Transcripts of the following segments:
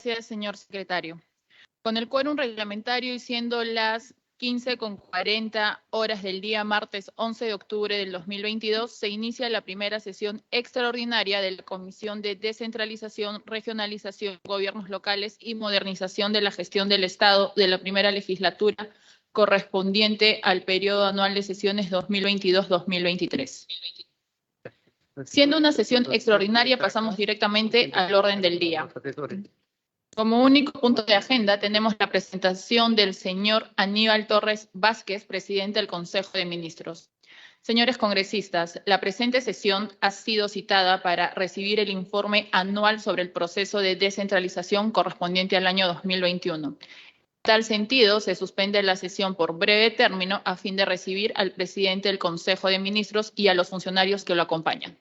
Gracias, señor secretario. Con el quórum reglamentario y siendo las 15:40 horas del día martes 11 de octubre del 2022, se inicia la primera sesión extraordinaria de la Comisión de Descentralización, Regionalización, Gobiernos Locales y Modernización de la Gestión del Estado de la primera legislatura correspondiente al periodo anual de sesiones 2022-2023. Siendo una sesión extraordinaria, pasamos directamente al orden del día. Como único punto de agenda tenemos la presentación del señor Aníbal Torres Vázquez, presidente del Consejo de Ministros. Señores congresistas, la presente sesión ha sido citada para recibir el informe anual sobre el proceso de descentralización correspondiente al año 2021. En tal sentido, se suspende la sesión por breve término a fin de recibir al presidente del Consejo de Ministros y a los funcionarios que lo acompañan.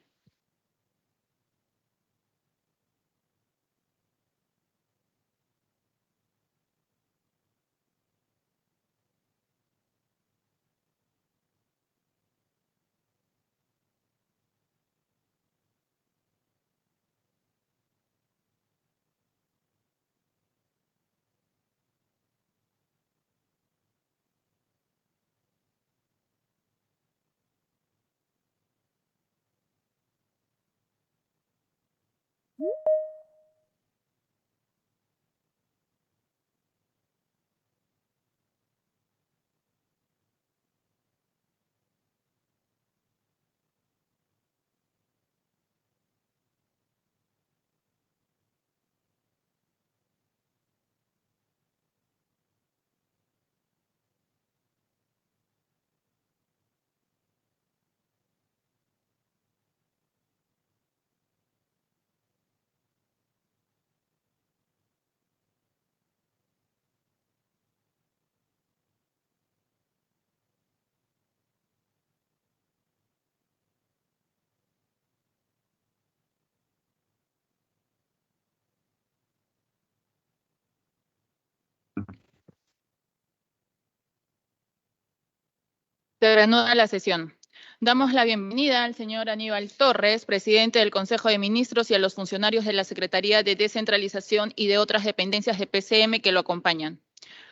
Se reanuda la sesión. Damos la bienvenida al señor Aníbal Torres, presidente del Consejo de Ministros, y a los funcionarios de la Secretaría de Descentralización y de otras dependencias de PCM que lo acompañan.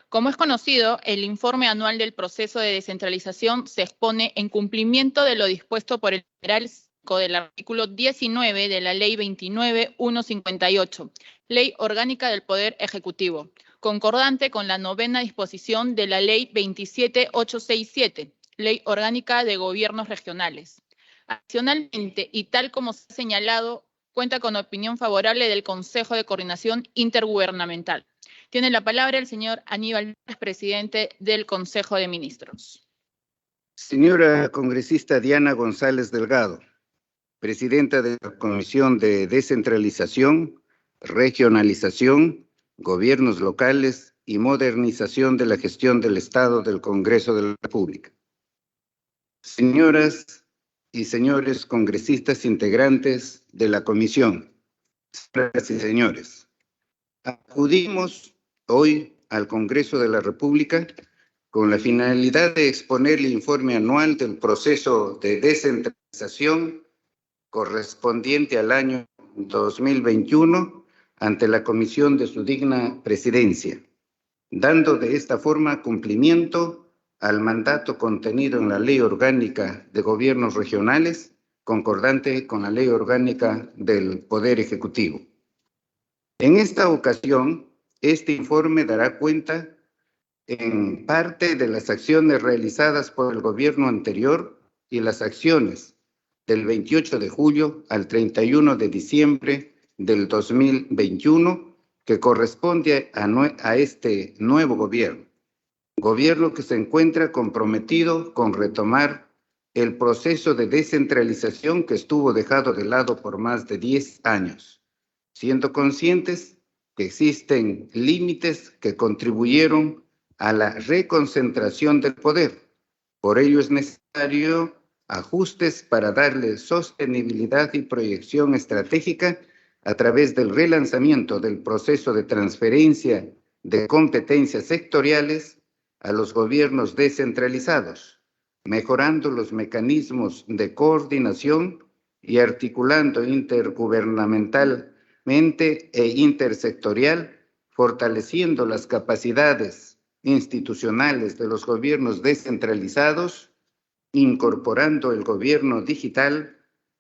Como es conocido, el informe anual del proceso de descentralización se expone en cumplimiento de lo dispuesto por el numeral 5 del artículo 19 de la Ley 29.158, Ley Orgánica del Poder Ejecutivo, concordante con la 9ª disposición de la Ley 27.867, Ley Orgánica de Gobiernos Regionales. Adicionalmente, y tal como se ha señalado, cuenta con opinión favorable del Consejo de Coordinación Intergubernamental. Tiene la palabra el señor Aníbal Torres, presidente del Consejo de Ministros. Señora congresista Diana González Delgado, presidenta de la Comisión de Descentralización, Regionalización, Gobiernos Locales y Modernización de la Gestión del Estado del Congreso de la República. Señoras y señores congresistas integrantes de la Comisión, señoras y señores, acudimos hoy al Congreso de la República con la finalidad de exponer el informe anual del proceso de descentralización correspondiente al año 2021 ante la Comisión de su digna presidencia, dando de esta forma cumplimiento al mandato contenido en la Ley Orgánica de Gobiernos Regionales, concordante con la Ley Orgánica del Poder Ejecutivo. En esta ocasión, este informe dará cuenta en parte de las acciones realizadas por el gobierno anterior y las acciones del 28 de julio al 31 de diciembre del 2021 que corresponde a este nuevo gobierno que se encuentra comprometido con retomar el proceso de descentralización que estuvo dejado de lado por más de 10 años, siendo conscientes que existen límites que contribuyeron a la reconcentración del poder. Por ello es necesario ajustes para darle sostenibilidad y proyección estratégica a través del relanzamiento del proceso de transferencia de competencias sectoriales a los gobiernos descentralizados, mejorando los mecanismos de coordinación y articulando intergubernamental e intersectorial, fortaleciendo las capacidades institucionales de los gobiernos descentralizados, incorporando el gobierno digital,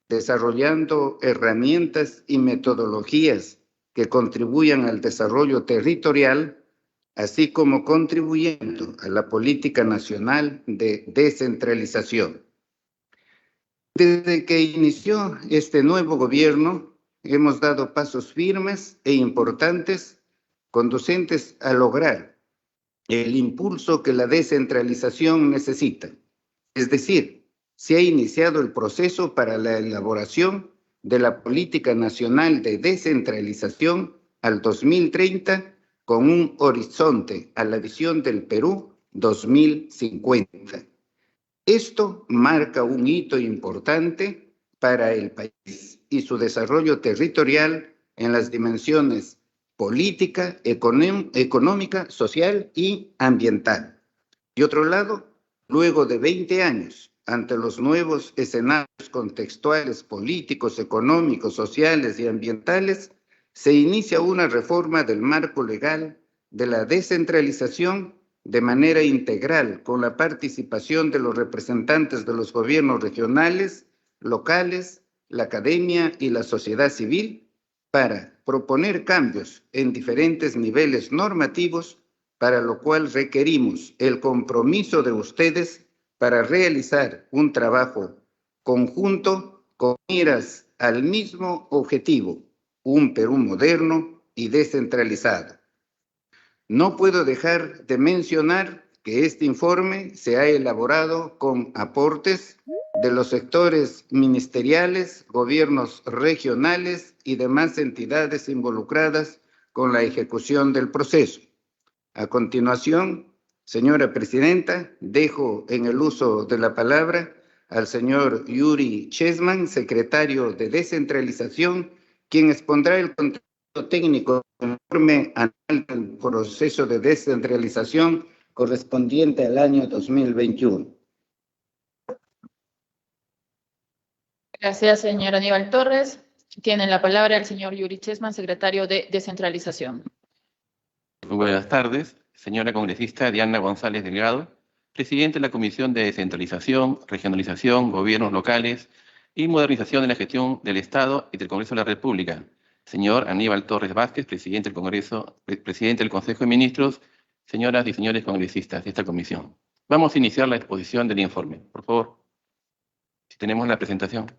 desarrollando herramientas y metodologías que contribuyan al desarrollo territorial, así como contribuyendo a la política nacional de descentralización. Desde que inició este nuevo gobierno, hemos dado pasos firmes e importantes conducentes a lograr el impulso que la descentralización necesita. Es decir, se ha iniciado el proceso para la elaboración de la Política Nacional de Descentralización al 2030 con un horizonte a la visión del Perú 2050. Esto marca un hito importante para el país y su desarrollo territorial en las dimensiones política, económica, social y ambiental. De otro lado, luego de 20 años, ante los nuevos escenarios contextuales políticos, económicos, sociales y ambientales, se inicia una reforma del marco legal de la descentralización de manera integral, con la participación de los representantes de los gobiernos regionales, locales, la academia y la sociedad civil, para proponer cambios en diferentes niveles normativos, para lo cual requerimos el compromiso de ustedes para realizar un trabajo conjunto con miras al mismo objetivo, un Perú moderno y descentralizado. No puedo dejar de mencionar que este informe se ha elaborado con aportes de los sectores ministeriales, gobiernos regionales y demás entidades involucradas con la ejecución del proceso. A continuación, señora presidenta, dejo en el uso de la palabra al señor Yuri Chessman, secretario de Descentralización, quien expondrá el contenido técnico del informe anual del proceso de descentralización correspondiente al año 2021. Gracias, señor Aníbal Torres. Tiene la palabra el señor Yuri Chessman, secretario de Descentralización. Muy buenas tardes, señora congresista Diana González Delgado, presidente de la Comisión de Descentralización, Regionalización, Gobiernos Locales y Modernización de la Gestión del Estado y del Congreso de la República. Señor Aníbal Torres Vázquez, presidente del Congreso, presidente del Consejo de Ministros, señoras y señores congresistas de esta comisión. Vamos a iniciar la exposición del informe. Por favor, si tenemos la presentación.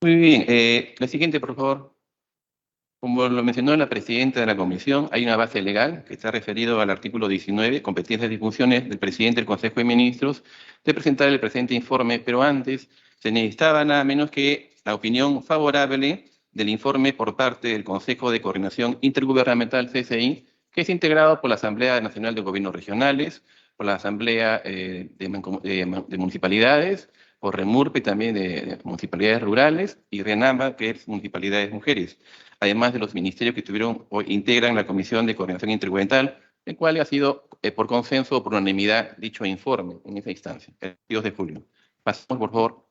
Muy bien, la siguiente, por favor. Como lo mencionó la presidenta de la comisión, hay una base legal que está referido al artículo 19, competencias y funciones del presidente del Consejo de Ministros, de presentar el presente informe, pero antes se necesitaba nada menos que la opinión favorable del informe por parte del Consejo de Coordinación Intergubernamental CCI, que es integrado por la Asamblea Nacional de Gobiernos Regionales, por la Asamblea de Municipalidades, por REMURPE también de Municipalidades Rurales, y RENAMA, que es Municipalidades Mujeres, además de los ministerios que tuvieron o integran la Comisión de Coordinación Intergubernamental, el cual ha sido por consenso o por unanimidad dicho informe en esa instancia, el 2 de julio. Pasamos, por favor.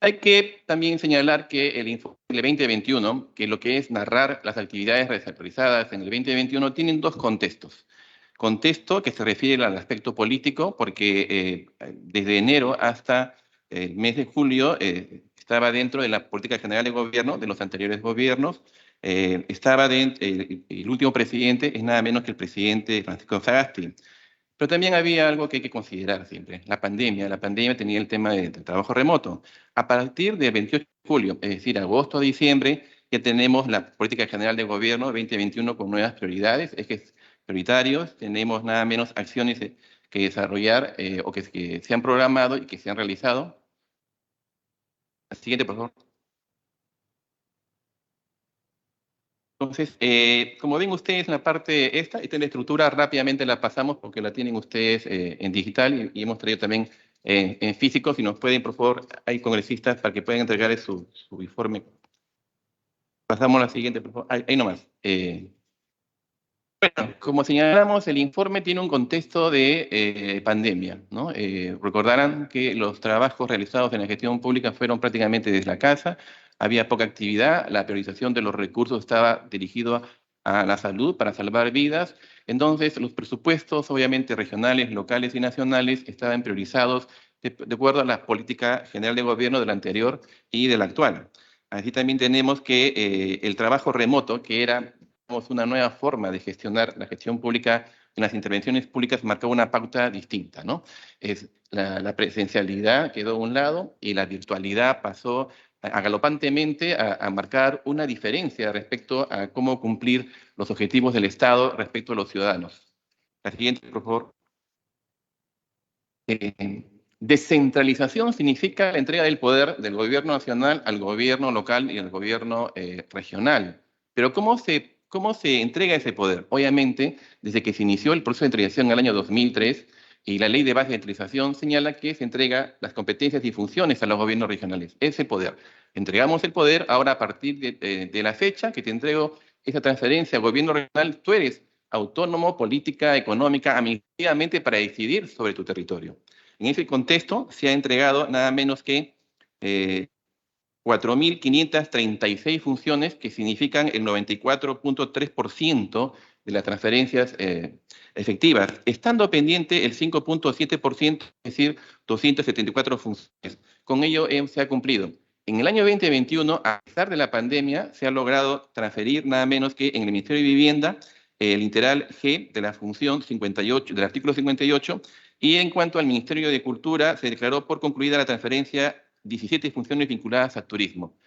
Hay que también señalar que el informe del 2021, que lo que es narrar las actividades realizadas en el 2021, tienen dos contextos. Contexto que se refiere al aspecto político, porque desde enero hasta el mes de julio estaba dentro de la política general de gobierno de los anteriores gobiernos. Estaba dentro, el último presidente es nada menos que el presidente Francisco Sagasti. Pero también había algo que hay que considerar siempre, la pandemia. La pandemia tenía el tema del trabajo remoto. A partir del 28 de julio, es decir, agosto a diciembre, ya tenemos la política general de gobierno 2021 con nuevas prioridades, ejes prioritarios. Tenemos nada menos acciones que desarrollar o que se han programado y que se han realizado. La siguiente, por favor. Entonces, como ven ustedes en la parte esta es la estructura, rápidamente la pasamos porque la tienen ustedes en digital y hemos traído también en físico. Si nos pueden, por favor, hay congresistas para que puedan entregar su informe. Pasamos a la siguiente, por favor. Ahí nomás. Bueno, como señalamos, el informe tiene un contexto de pandemia, ¿no? Recordarán que los trabajos realizados en la gestión pública fueron prácticamente desde la casa, había poca actividad, la priorización de los recursos estaba dirigido a la salud para salvar vidas, entonces los presupuestos, obviamente regionales, locales y nacionales, estaban priorizados de acuerdo a la política general de gobierno del anterior y del actual. Así también tenemos que el trabajo remoto, que era una nueva forma de gestionar la gestión pública en las intervenciones públicas, marcaba una pauta distinta, ¿no? Es la presencialidad quedó a un lado y la virtualidad pasó galopantemente a marcar una diferencia respecto a cómo cumplir los objetivos del Estado respecto a los ciudadanos. La siguiente, por favor. Descentralización significa la entrega del poder del gobierno nacional al gobierno local y al gobierno regional. Pero ¿cómo se entrega ese poder? Obviamente, desde que se inició el proceso de centralización en el año 2003 y la ley de base de centralización señala que se entrega las competencias y funciones a los gobiernos regionales. Ese poder. Entregamos el poder, ahora a partir de la fecha que te entrego esa transferencia al gobierno regional, tú eres autónomo, política, económica, administrativamente para decidir sobre tu territorio. En ese contexto se ha entregado nada menos que 4.536 funciones, que significan el 94.3% de las transferencias efectivas, estando pendiente el 5.7%, es decir, 274 funciones. Con ello se ha cumplido. En el año 2021, a pesar de la pandemia, se ha logrado transferir nada menos que en el Ministerio de Vivienda el literal G de la función 58, del artículo 58, y en cuanto al Ministerio de Cultura, se declaró por concluida la transferencia 17 funciones vinculadas al turismo.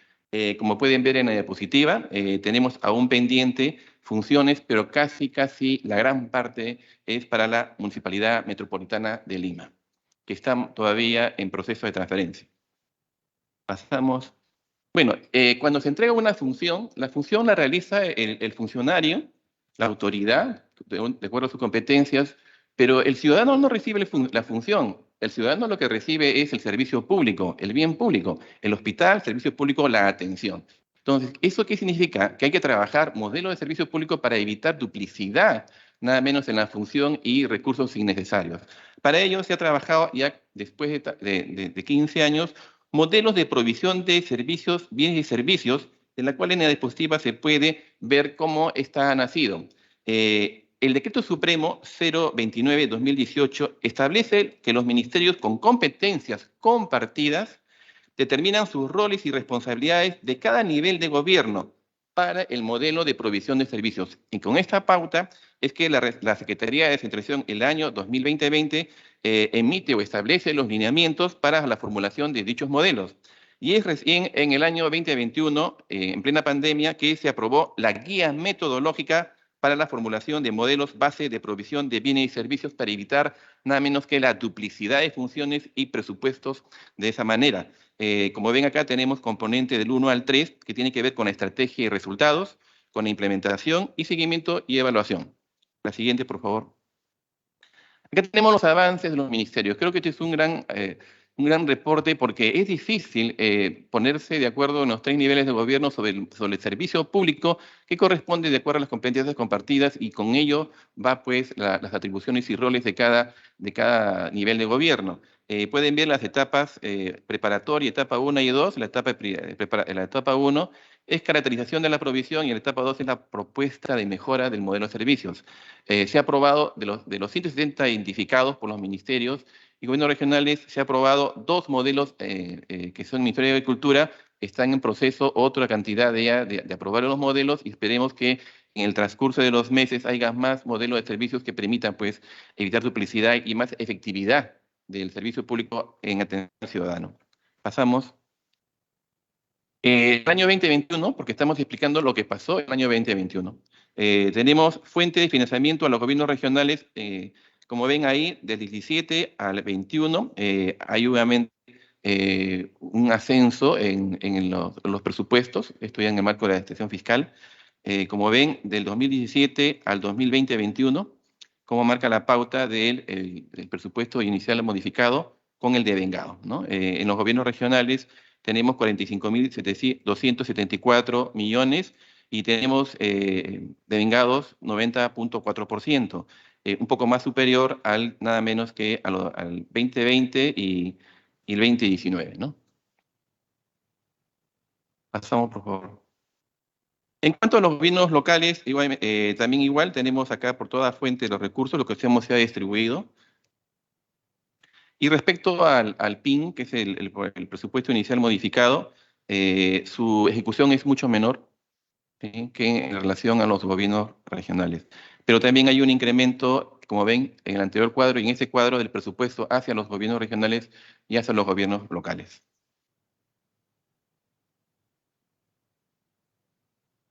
Como pueden ver en la diapositiva, tenemos aún pendiente funciones, pero casi la gran parte es para la Municipalidad Metropolitana de Lima, que está todavía en proceso de transferencia. Pasamos. Bueno, cuando se entrega una función, la función la realiza el funcionario, la autoridad, de acuerdo a sus competencias, pero el ciudadano no recibe la función. El ciudadano lo que recibe es el servicio público, el bien público, el hospital, servicio público, la atención. Entonces, ¿eso qué significa? Que hay que trabajar modelos de servicio público para evitar duplicidad, nada menos en la función y recursos innecesarios. Para ello se ha trabajado ya después de 15 años modelos de provisión de servicios, bienes y servicios, en la cual en la diapositiva se puede ver cómo está nacido. El Decreto Supremo 029-2018 establece que los ministerios con competencias compartidas determinan sus roles y responsabilidades de cada nivel de gobierno para el modelo de provisión de servicios. Y con esta pauta es que la Secretaría de Descentralización el año 2020 emite o establece los lineamientos para la formulación de dichos modelos. Y es recién en el año 2021, en plena pandemia, que se aprobó la guía metodológica para la formulación de modelos base de provisión de bienes y servicios para evitar nada menos que la duplicidad de funciones y presupuestos de esa manera. Como ven acá tenemos componente del 1 al 3 que tiene que ver con la estrategia y resultados, con la implementación y seguimiento y evaluación. La siguiente, por favor. Acá tenemos los avances de los ministerios. Creo que este es un gran reporte porque es difícil ponerse de acuerdo en los 3 niveles de gobierno sobre el servicio público que corresponde de acuerdo a las competencias compartidas y con ello va pues las atribuciones y roles de cada nivel de gobierno. Pueden ver las etapas preparatoria, etapa 1 y 2. La etapa 1 es caracterización de la provisión y la etapa 2 es la propuesta de mejora del modelo de servicios. Se ha aprobado de los 170 identificados por los ministerios y gobiernos regionales, se ha aprobado 2 modelos que son el Ministerio de Agricultura, están en proceso otra cantidad de aprobar los modelos y esperemos que en el transcurso de los meses haya más modelos de servicios que permitan pues evitar duplicidad y más efectividad del servicio público en atención al ciudadano. Pasamos. El año 2021, porque estamos explicando lo que pasó en el año 2021. Tenemos fuente de financiamiento a los gobiernos regionales, como ven ahí, del 17 al 21, hay obviamente un ascenso en los presupuestos, esto ya en el marco de la administración fiscal. Como ven, del 2017 al 2020-21, como marca la pauta del presupuesto inicial modificado con el devengado, ¿no? En los gobiernos regionales tenemos 45.274 millones y tenemos devengados 90.4%, un poco más superior al nada menos que al 2020 y el 2019, ¿no? Pasamos, por favor. En cuanto a los gobiernos locales, también igual tenemos acá por toda fuente los recursos, lo que se ha distribuido. Y respecto al PIN, que es el presupuesto inicial modificado, su ejecución es mucho menor, ¿sí?, que en relación a los gobiernos regionales. Pero también hay un incremento, como ven, en el anterior cuadro y en ese cuadro del presupuesto hacia los gobiernos regionales y hacia los gobiernos locales.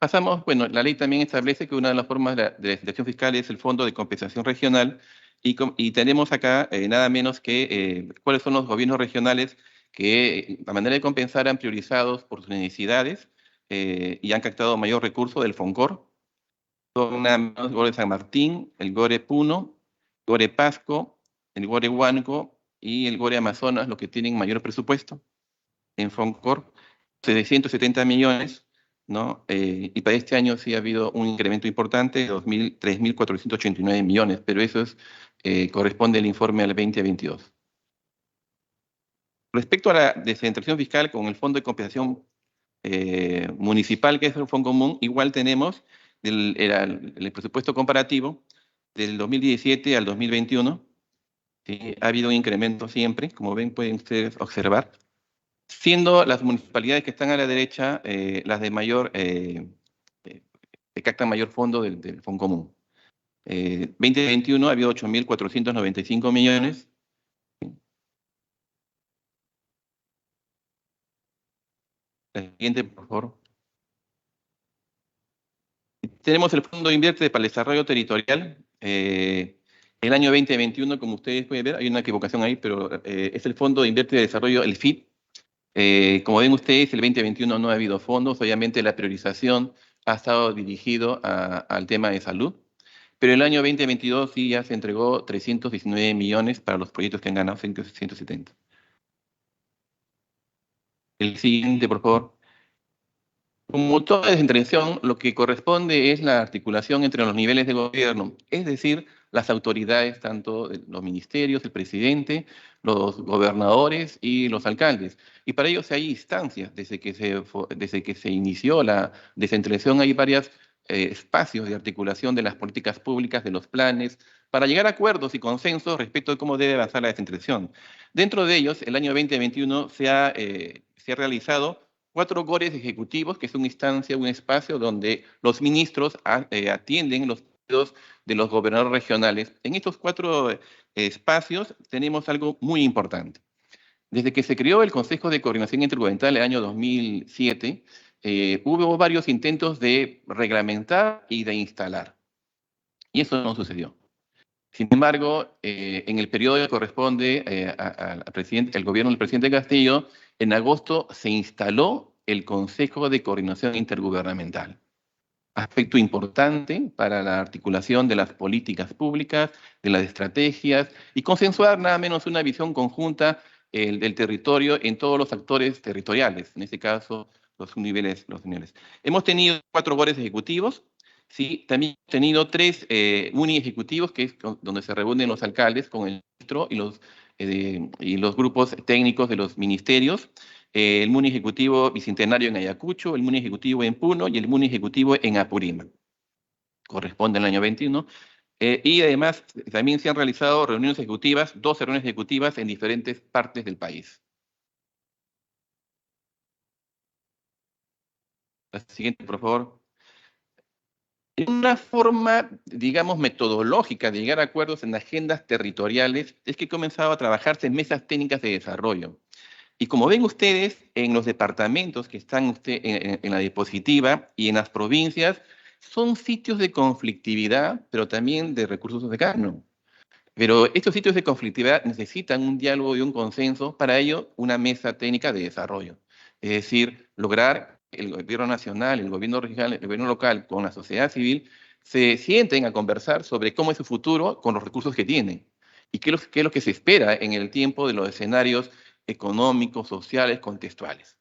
Pasamos, bueno, la ley también establece que una de las formas de descentralización fiscal es el Fondo de Compensación Regional y tenemos acá nada menos que cuáles son los gobiernos regionales que a manera de compensar han priorizado por sus necesidades y han captado mayor recurso del FONCOR. Son nada menos el GORE San Martín, el GORE Puno, el GORE Pasco, el GORE Huánuco y el GORE Amazonas, los que tienen mayor presupuesto en FONCOR, 770 millones. ¿No? Y para este año sí ha habido un incremento importante de 3.489 millones, pero eso corresponde al informe al 2022. Respecto a la descentralización fiscal con el Fondo de Compensación Municipal, que es el Fondo Común, igual tenemos el presupuesto comparativo del 2017 al 2021. ¿Sí? Ha habido un incremento siempre, como ven, pueden ustedes observar, siendo las municipalidades que están a la derecha las de mayor, que captan mayor fondo del Fondo Común. 2021 ha habido 8.495 millones. La siguiente, por favor. Tenemos el Fondo Invierte para el Desarrollo Territorial. El año 2021, como ustedes pueden ver, hay una equivocación ahí, pero es el Fondo de Invierte de Desarrollo, el FID. Como ven ustedes, el 2021 no ha habido fondos, obviamente la priorización ha estado dirigido al tema de salud, pero el año 2022 sí ya se entregó 319 millones para los proyectos que han ganado 170. El siguiente, por favor. Como toda descentralización, lo que corresponde es la articulación entre los niveles de gobierno, es decir, las autoridades, tanto los ministerios, el presidente, los gobernadores y los alcaldes. Y para ello hay instancias. Desde que se inició la descentralización hay varios espacios de articulación de las políticas públicas, de los planes, para llegar a acuerdos y consensos respecto de cómo debe avanzar la descentralización. Dentro de ellos, el año 2021 se ha realizado 4 GORES ejecutivos, que es una instancia, un espacio donde los ministros atienden los pedidos de los gobernadores regionales. En estos 4 espacios tenemos algo muy importante. Desde que se creó el Consejo de Coordinación Intergubernamental en el año 2007, hubo varios intentos de reglamentar y de instalar. Y eso no sucedió. Sin embargo, en el periodo que corresponde al gobierno del presidente Castillo, en agosto se instaló el Consejo de Coordinación Intergubernamental. Aspecto importante para la articulación de las políticas públicas, de las estrategias y consensuar nada menos una visión conjunta del territorio en todos los actores territoriales, en este caso los niveles. Hemos tenido 4 GORES ejecutivos. Sí, también hemos tenido 3 MUNI ejecutivos, que es donde se reúnen los alcaldes con el ministro y los grupos técnicos de los ministerios. El MUNI ejecutivo bicentenario en Ayacucho, el MUNI ejecutivo en Puno y el MUNI ejecutivo en Apurímac. Corresponde al año 21. Y además también se han realizado reuniones ejecutivas, 12 reuniones ejecutivas en diferentes partes del país. La siguiente, por favor. Una forma, digamos, metodológica de llegar a acuerdos en agendas territoriales es que comenzaba a trabajarse en mesas técnicas de desarrollo. Y como ven ustedes, en los departamentos que están en la diapositiva y en las provincias, son sitios de conflictividad, pero también de recursos cercanos. Pero estos sitios de conflictividad necesitan un diálogo y un consenso, para ello una mesa técnica de desarrollo. Es decir, lograr el gobierno nacional, el gobierno regional, el gobierno local, con la sociedad civil, se sienten a conversar sobre cómo es su futuro con los recursos que tienen. Y qué es lo que se espera en el tiempo de los escenarios económicos, sociales, contextuales.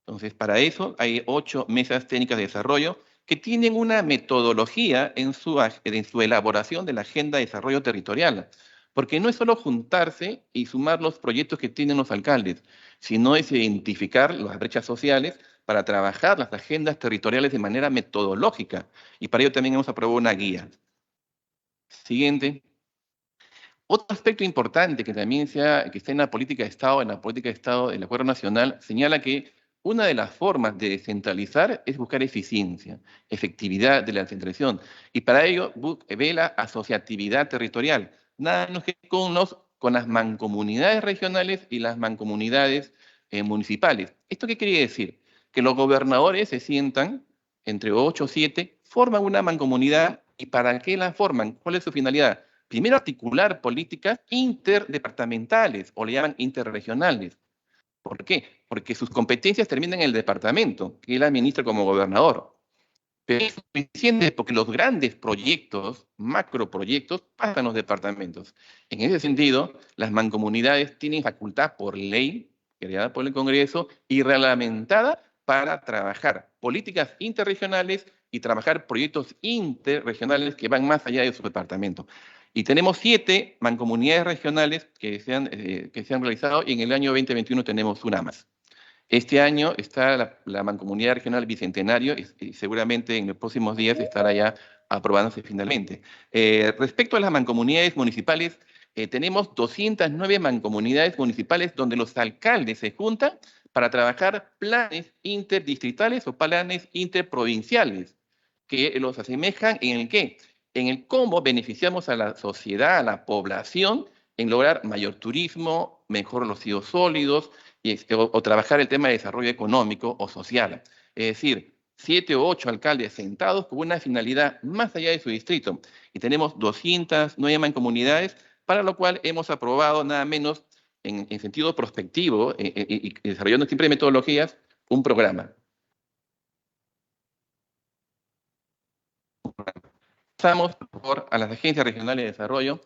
Entonces, para eso hay 8 mesas técnicas de desarrollo que tienen una metodología en su elaboración de la agenda de desarrollo territorial. Porque no es solo juntarse y sumar los proyectos que tienen los alcaldes, sino es identificar las brechas sociales para trabajar las agendas territoriales de manera metodológica. Y para ello también hemos aprobado una guía. Siguiente. Otro aspecto importante que también que está en la política de Estado, del Acuerdo Nacional, señala que una de las formas de descentralizar es buscar eficiencia, efectividad de la descentralización. Y para ello ve la asociatividad territorial, nada menos que con las mancomunidades regionales y las mancomunidades municipales. ¿Esto qué quiere decir? Que los gobernadores se sientan, entre 8 o 7, forman una mancomunidad. ¿Y para qué la forman? ¿Cuál es su finalidad? Primero, articular políticas interdepartamentales, o le llaman interregionales. ¿Por qué? Porque sus competencias terminan en el departamento, que él administra como gobernador. Pero es suficiente porque los grandes proyectos, macroproyectos, pasan a los departamentos. En ese sentido, las mancomunidades tienen facultad por ley, creada por el Congreso, y reglamentada para trabajar políticas interregionales y trabajar proyectos interregionales que van más allá de su departamento. Y tenemos 7 mancomunidades regionales que se han realizado, y en el año 2021 tenemos una más. Este año está la Mancomunidad Regional Bicentenario y seguramente en los próximos días estará ya aprobándose finalmente. Respecto a las mancomunidades municipales, tenemos 209 mancomunidades municipales donde los alcaldes se juntan para trabajar planes interdistritales o planes interprovinciales, que los asemejan en el qué, en el cómo beneficiamos a la sociedad, a la población, en lograr mayor turismo, mejor residuos sólidos, o trabajar el tema de desarrollo económico o social. Es decir, 7 o 8 alcaldes sentados con una finalidad más allá de su distrito. Y tenemos 209 mancomunidades, para lo cual hemos aprobado nada menos, en sentido prospectivo, y desarrollando siempre metodologías, un programa. Pasamos a las agencias regionales de desarrollo.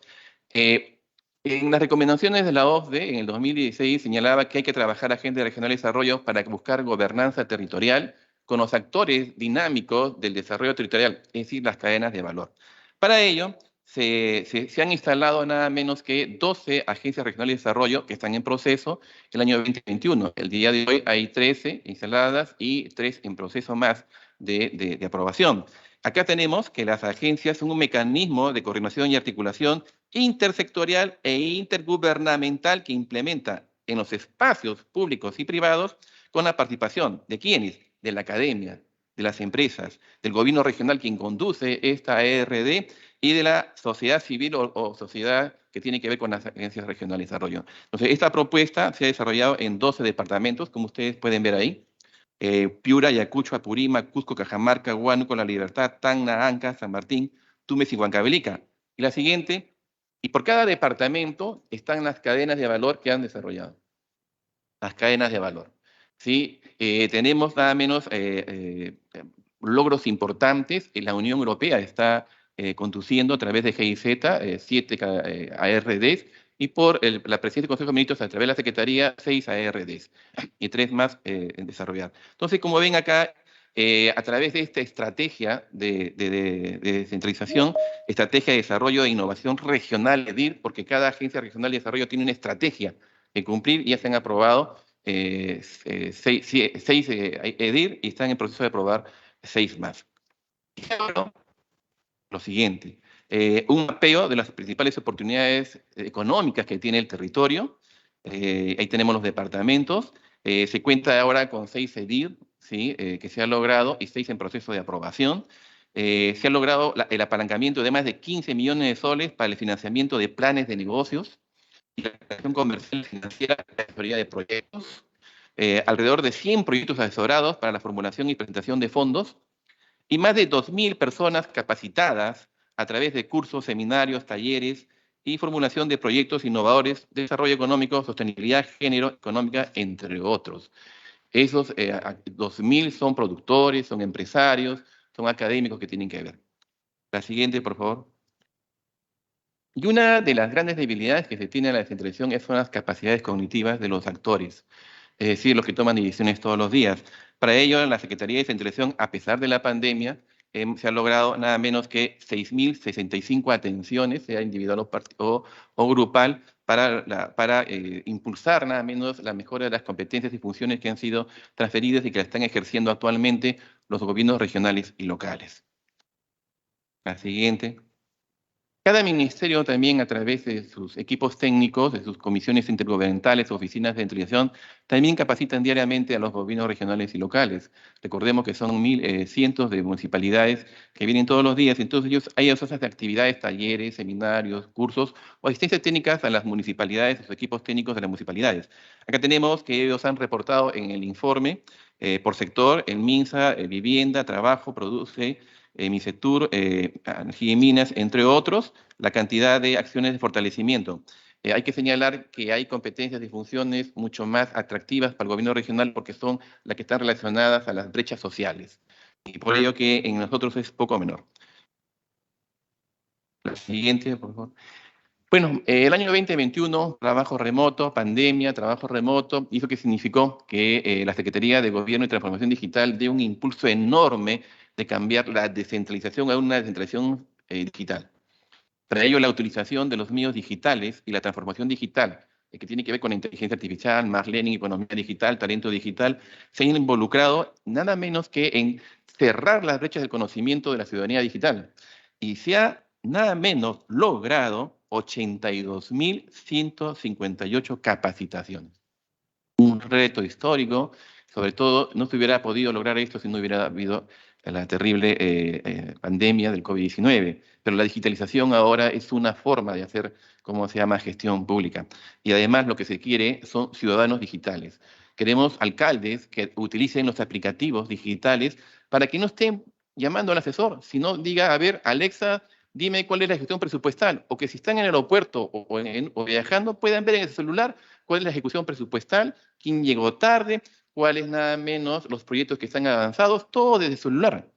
En las recomendaciones de la OCDE, en el 2016, señalaba que hay que trabajar agencias regionales de desarrollo para buscar gobernanza territorial con los actores dinámicos del desarrollo territorial, es decir, las cadenas de valor. Para ello, se han instalado nada menos que 12 agencias regionales de desarrollo que están en proceso el año 2021. El día de hoy hay 13 instaladas y 3 en proceso más de aprobación. Acá tenemos que las agencias son un mecanismo de coordinación y articulación intersectorial e intergubernamental que implementa en los espacios públicos y privados con la participación de quienes, de la academia, de las empresas, del gobierno regional quien conduce esta ERD y de la sociedad civil o sociedad que tiene que ver con las agencias regionales de desarrollo. Entonces, esta propuesta se ha desarrollado en 12 departamentos, como ustedes pueden ver ahí. Piura, Ayacucho, Apurímac, Cusco, Cajamarca, Huánuco, La Libertad, Tacna, Anca, San Martín, Tumbes y Huancavelica. Y la siguiente, y por cada departamento están las cadenas de valor que han desarrollado. Las cadenas de valor. ¿Sí? Tenemos nada menos logros importantes. La Unión Europea está conduciendo a través de GIZ 7 ARDs, y por la Presidencia del Consejo de Ministros a través de la Secretaría 6 ARDs y 3 más en desarrollar. Entonces, como ven acá, a través de esta estrategia de descentralización, estrategia de desarrollo de innovación regional, EDIR, porque cada agencia regional de desarrollo tiene una estrategia que cumplir, y ya se han aprobado 6 EDIR y están en proceso de aprobar 6 más. Y ahora, lo siguiente, un mapeo de las principales oportunidades económicas que tiene el territorio. Ahí tenemos los departamentos. Se cuenta ahora con 6 EDIR, ¿sí? Que se ha logrado, y 6 en proceso de aprobación. Se ha logrado el apalancamiento de más de 15 millones de soles para el financiamiento de planes de negocios y la creación comercial financiera de la asesoría de proyectos. Alrededor de 100 proyectos asesorados para la formulación y presentación de fondos, y más de 2.000 personas capacitadas a través de cursos, seminarios, talleres y formulación de proyectos innovadores de desarrollo económico, sostenibilidad, género, económica, entre otros. Esos 2.000 son productores, son empresarios, son académicos que tienen que ver. La siguiente, por favor. Y una de las grandes debilidades que se tiene en la descentralización son las capacidades cognitivas de los actores. es decir, los que toman decisiones todos los días. Para ello, la Secretaría de Descentralización, a pesar de la pandemia, se ha logrado nada menos que 6.065 atenciones, sea individual o grupal, para impulsar nada menos la mejora de las competencias y funciones que han sido transferidas y que la están ejerciendo actualmente los gobiernos regionales y locales. La siguiente. Cada ministerio también, a través de sus equipos técnicos, de sus comisiones intergubernamentales, oficinas de descentralización, también capacitan diariamente a los gobiernos regionales y locales. Recordemos que son cientos de municipalidades que vienen todos los días, entonces ellos hacen actividades, talleres, seminarios, cursos o asistencias técnicas a las municipalidades, a sus equipos técnicos de las municipalidades. Acá tenemos que ellos han reportado en el informe por sector, el MINSA, Vivienda, Trabajo, Produce, MINCETUR, Energía y Minas, entre otros, la cantidad de acciones de fortalecimiento. Hay que señalar que hay competencias y funciones mucho más atractivas para el gobierno regional porque son las que están relacionadas a las brechas sociales. Y por ello que en nosotros es poco menor. La siguiente, por favor. Bueno, el año 2021, trabajo remoto, pandemia, trabajo remoto, hizo que significó que la Secretaría de Gobierno y Transformación Digital dé un impulso enorme de cambiar la descentralización a una descentralización digital. Para ello, la utilización de los medios digitales y la transformación digital, que tiene que ver con inteligencia artificial, más learning, economía digital, talento digital, se han involucrado nada menos que en cerrar las brechas del conocimiento de la ciudadanía digital. Y se ha nada menos logrado 82.158 capacitaciones. Un reto histórico, sobre todo no se hubiera podido lograr esto si no hubiera habido la terrible pandemia del COVID-19, pero la digitalización ahora es una forma de hacer, ¿cómo se llama?, gestión pública. Y además lo que se quiere son ciudadanos digitales. Queremos alcaldes que utilicen los aplicativos digitales para que no estén llamando al asesor, sino diga, a ver, Alexa, dime cuál es la gestión presupuestal, o que si están en el aeropuerto o viajando puedan ver en el celular cuál es la ejecución presupuestal, quién llegó tarde, cuáles nada menos los proyectos que están avanzados, todo desde el celular.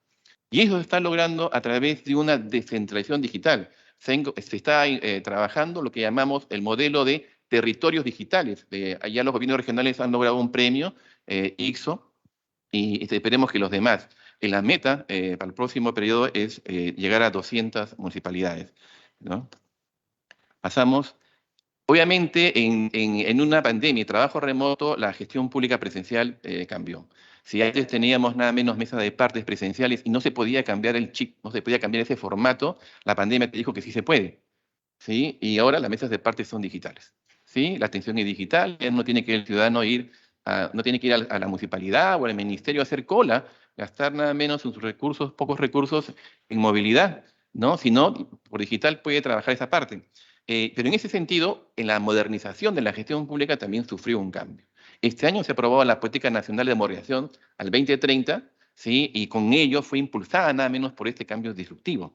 Y eso se está logrando a través de una descentralización digital. Se está trabajando lo que llamamos el modelo de territorios digitales. Allá los gobiernos regionales han logrado un premio, ICSO, y esperemos que los demás. La meta para el próximo periodo es llegar a 200 municipalidades, ¿no? Pasamos. Obviamente, en una pandemia y trabajo remoto, la gestión pública presencial cambió. Si antes teníamos nada menos mesas de partes presenciales y no se podía cambiar el chip, no se podía cambiar ese formato, la pandemia te dijo que sí se puede, ¿sí? Y ahora las mesas de partes son digitales, ¿sí? La atención es digital, ya no tiene que el ciudadano no tiene que ir a la municipalidad o al ministerio a hacer cola, gastar nada menos sus recursos, pocos recursos en movilidad, ¿no? Sino por digital puede trabajar esa parte. Pero en ese sentido, en la modernización de la gestión pública también sufrió un cambio. Este año se aprobó la Política Nacional de Modernización al 2030, ¿sí? Y con ello fue impulsada nada menos por este cambio disruptivo.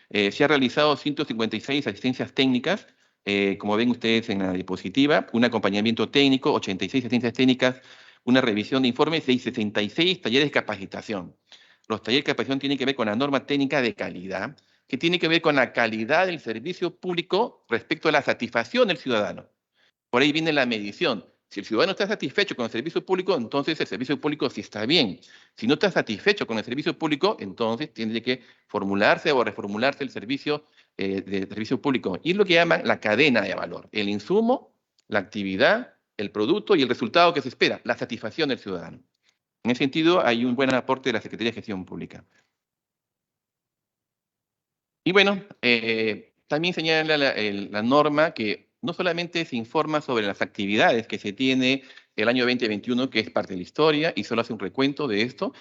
Se han realizado 156 asistencias técnicas, como ven ustedes en la diapositiva, un acompañamiento técnico, 86 asistencias técnicas, una revisión de informes y 66 talleres de capacitación. Los talleres de capacitación tienen que ver con la norma técnica de calidad, que tiene que ver con la calidad del servicio público respecto a la satisfacción del ciudadano. Por ahí viene la medición. Si el ciudadano está satisfecho con el servicio público, entonces el servicio público sí está bien. Si no está satisfecho con el servicio público, entonces tiene que formularse o reformularse el servicio de servicio público. Y es lo que llaman la cadena de valor. El insumo, la actividad, el producto y el resultado que se espera, la satisfacción del ciudadano. En ese sentido, hay un buen aporte de la Secretaría de Gestión Pública. Y bueno, también señala la norma que no solamente se informa sobre las actividades que se tiene el año 2021, que es parte de la historia, y solo hace un recuento de esto.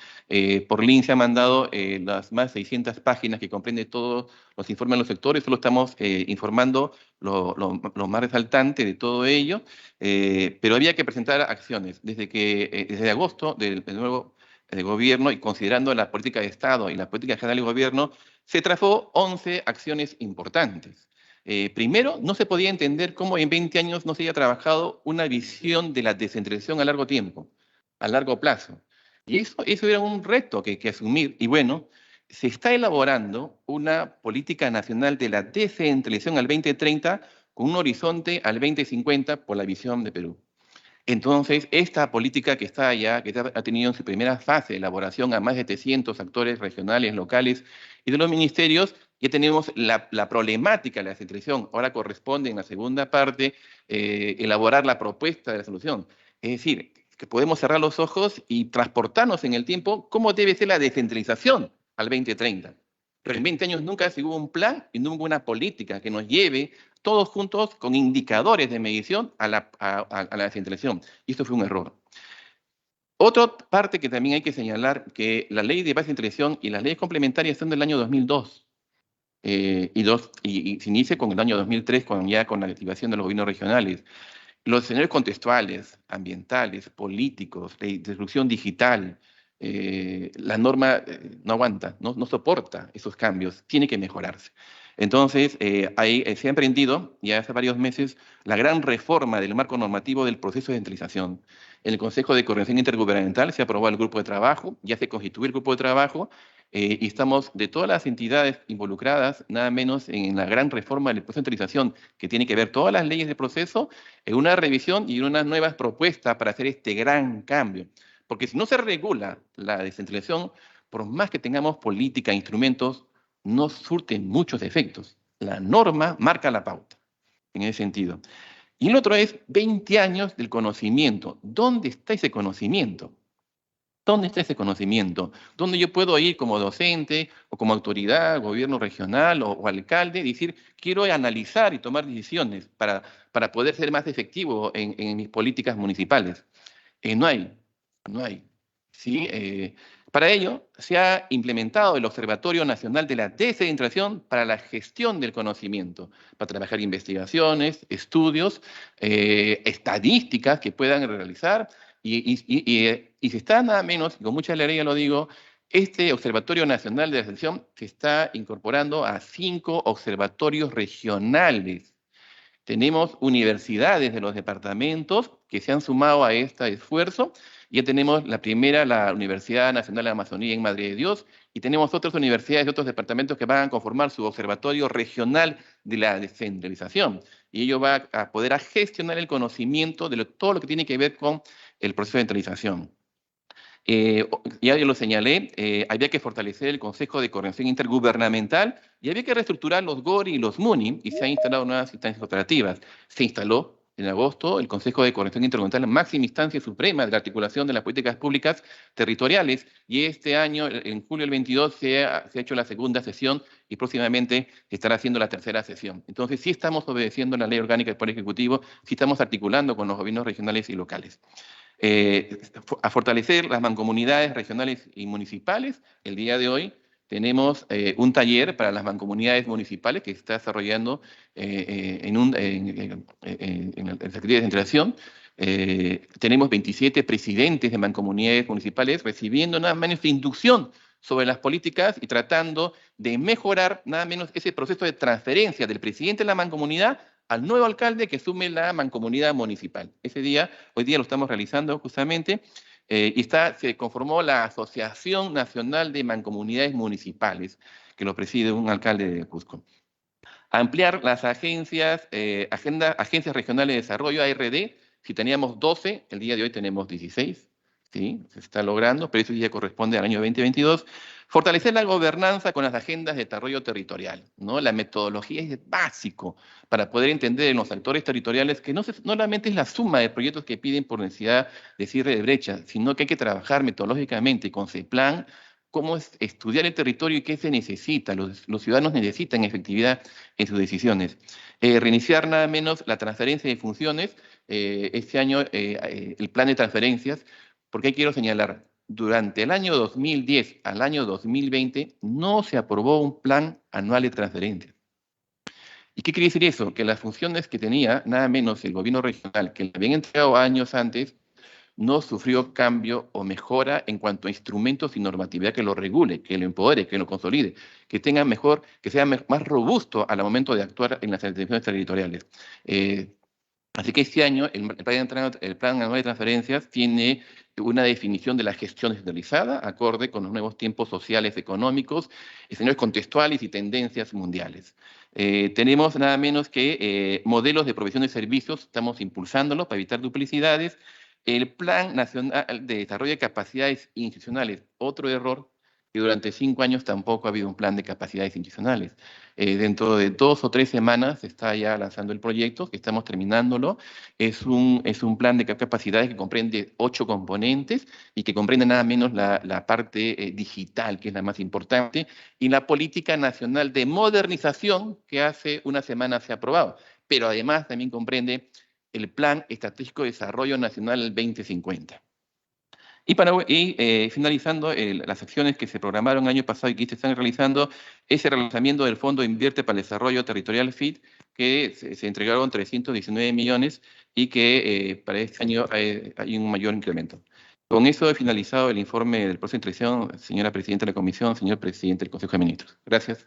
Por link se han mandado las más de 600 páginas que comprende todos los informes de los sectores, solo estamos informando lo más resaltante de todo ello, pero había que presentar acciones. Desde agosto del nuevo gobierno y considerando la política de Estado y la política general del gobierno, se trazó 11 acciones importantes. Primero, no se podía entender cómo en 20 años no se haya trabajado una visión de la descentralización a largo tiempo, a largo plazo. Y eso era un reto que asumir. Y bueno, se está elaborando una política nacional de la descentralización al 2030 con un horizonte al 2050 por la visión de Perú. Entonces, esta política que está allá, que ha tenido en su primera fase de elaboración a más de 700 actores regionales, locales y de los ministerios, ya tenemos la problemática de la descentralización. Ahora corresponde en la segunda parte elaborar la propuesta de la solución. Es decir, que podemos cerrar los ojos y transportarnos en el tiempo cómo debe ser la descentralización al 2030. Pero en 20 años nunca hubo un plan y nunca una política que nos lleve todos juntos con indicadores de medición a la descentralización. Y esto fue un error. Otra parte que también hay que señalar, que la ley de base de descentralización y las leyes complementarias son del año 2002. Y se inicia con el año 2003, ya con la activación de los gobiernos regionales. Los escenarios contextuales, ambientales, políticos, de disrupción digital, la norma no aguanta, no soporta esos cambios, tiene que mejorarse. Entonces, ahí se ha emprendido ya hace varios meses la gran reforma del marco normativo del proceso de descentralización. En el Consejo de Coordinación Intergubernamental se aprobó el grupo de trabajo, ya se constituye el grupo de trabajo, y estamos de todas las entidades involucradas, nada menos en la gran reforma del proceso de descentralización, que tiene que ver todas las leyes de proceso, en una revisión y unas nuevas propuestas para hacer este gran cambio. Porque si no se regula la descentralización, por más que tengamos política e instrumentos, no surten muchos efectos. La norma marca la pauta, en ese sentido. Y el otro es 20 años del conocimiento. ¿Dónde está ese conocimiento? ¿Dónde está ese conocimiento? ¿Dónde yo puedo ir como docente o como autoridad, gobierno regional o alcalde y decir, quiero analizar y tomar decisiones para poder ser más efectivo en mis políticas municipales? No hay. ¿Sí? Para ello, se ha implementado el Observatorio Nacional de la Descentralización para la Gestión del Conocimiento, para trabajar investigaciones, estudios, estadísticas que puedan realizar, y se está nada menos, con mucha alegría lo digo, este Observatorio Nacional de la Descentralización se está incorporando a 5 observatorios regionales. Tenemos universidades de los departamentos que se han sumado a este esfuerzo. Ya tenemos la primera, la Universidad Nacional de la Amazonía en Madre de Dios, y tenemos otras universidades de otros departamentos que van a conformar su observatorio regional de la descentralización. Y ello va a poder gestionar el conocimiento de todo lo que tiene que ver con el proceso de descentralización. Ya lo señalé, había que fortalecer el Consejo de Coordinación Intergubernamental y había que reestructurar los GORI y los MUNI, y se han instalado nuevas instancias operativas. Se instaló en agosto el Consejo de Coordinación Intergubernamental, máxima instancia suprema de la articulación de las políticas públicas territoriales, y este año, en julio del 22, se ha hecho la segunda sesión y próximamente se estará haciendo la tercera sesión. Entonces, sí estamos obedeciendo la Ley Orgánica del Poder Ejecutivo, sí estamos articulando con los gobiernos regionales y locales. A fortalecer las mancomunidades regionales y municipales. El día de hoy tenemos un taller para las mancomunidades municipales que se está desarrollando en la Secretaría de Descentralización. Tenemos 27 presidentes de mancomunidades municipales recibiendo nada menos inducción sobre las políticas y tratando de mejorar nada menos ese proceso de transferencia del presidente de la mancomunidad al nuevo alcalde que asume la mancomunidad municipal. Hoy día lo estamos realizando justamente, y se conformó la Asociación Nacional de Mancomunidades Municipales, que lo preside un alcalde de Cusco. Ampliar las agencias regionales de desarrollo, ARD. Si teníamos 12, el día de hoy tenemos 16. ¿Sí? Se está logrando, pero eso ya corresponde al año 2022. Fortalecer la gobernanza con las agendas de desarrollo territorial, ¿no? La metodología es básico para poder entender en los actores territoriales que no solamente es la suma de proyectos que piden por necesidad de cierre de brechas, sino que hay que trabajar metodológicamente con CEPLAN, cómo es estudiar el territorio y qué se necesita. Los ciudadanos necesitan efectividad en sus decisiones. Reiniciar nada menos la transferencia de funciones. Este año el plan de transferencias. Porque quiero señalar, durante el año 2010 al año 2020 no se aprobó un plan anual de transferencias. ¿Y qué quiere decir eso? Que las funciones que tenía, nada menos el gobierno regional, que le habían entregado años antes, no sufrió cambio o mejora en cuanto a instrumentos y normatividad que lo regule, que lo empodere, que lo consolide, que tenga que sea más robusto al momento de actuar en las administraciones territoriales. Así que este año el plan anual de transferencias tiene una definición de la gestión descentralizada, acorde con los nuevos tiempos sociales, económicos, escenarios contextuales y tendencias mundiales. Tenemos nada menos que modelos de provisión de servicios, estamos impulsándolo para evitar duplicidades. El Plan Nacional de Desarrollo de Capacidades Institucionales, otro error, que durante 5 años tampoco ha habido un plan de capacidades institucionales. Dentro de 2 o 3 semanas se está ya lanzando el proyecto, que estamos terminándolo. Es un plan de capacidades que comprende 8 componentes y que comprende nada menos la parte digital, que es la más importante, y la política nacional de modernización que hace una semana se ha aprobado. Pero además también comprende el Plan Estratégico de Desarrollo Nacional 2050. Y finalizando, las acciones que se programaron el año pasado y que se están realizando, es el relanzamiento del Fondo Invierte para el Desarrollo Territorial FIT, que se entregaron 319 millones y que para este año hay un mayor incremento. Con eso he finalizado el informe del proceso de instrucción, señora Presidenta de la Comisión, señor Presidente del Consejo de Ministros. Gracias.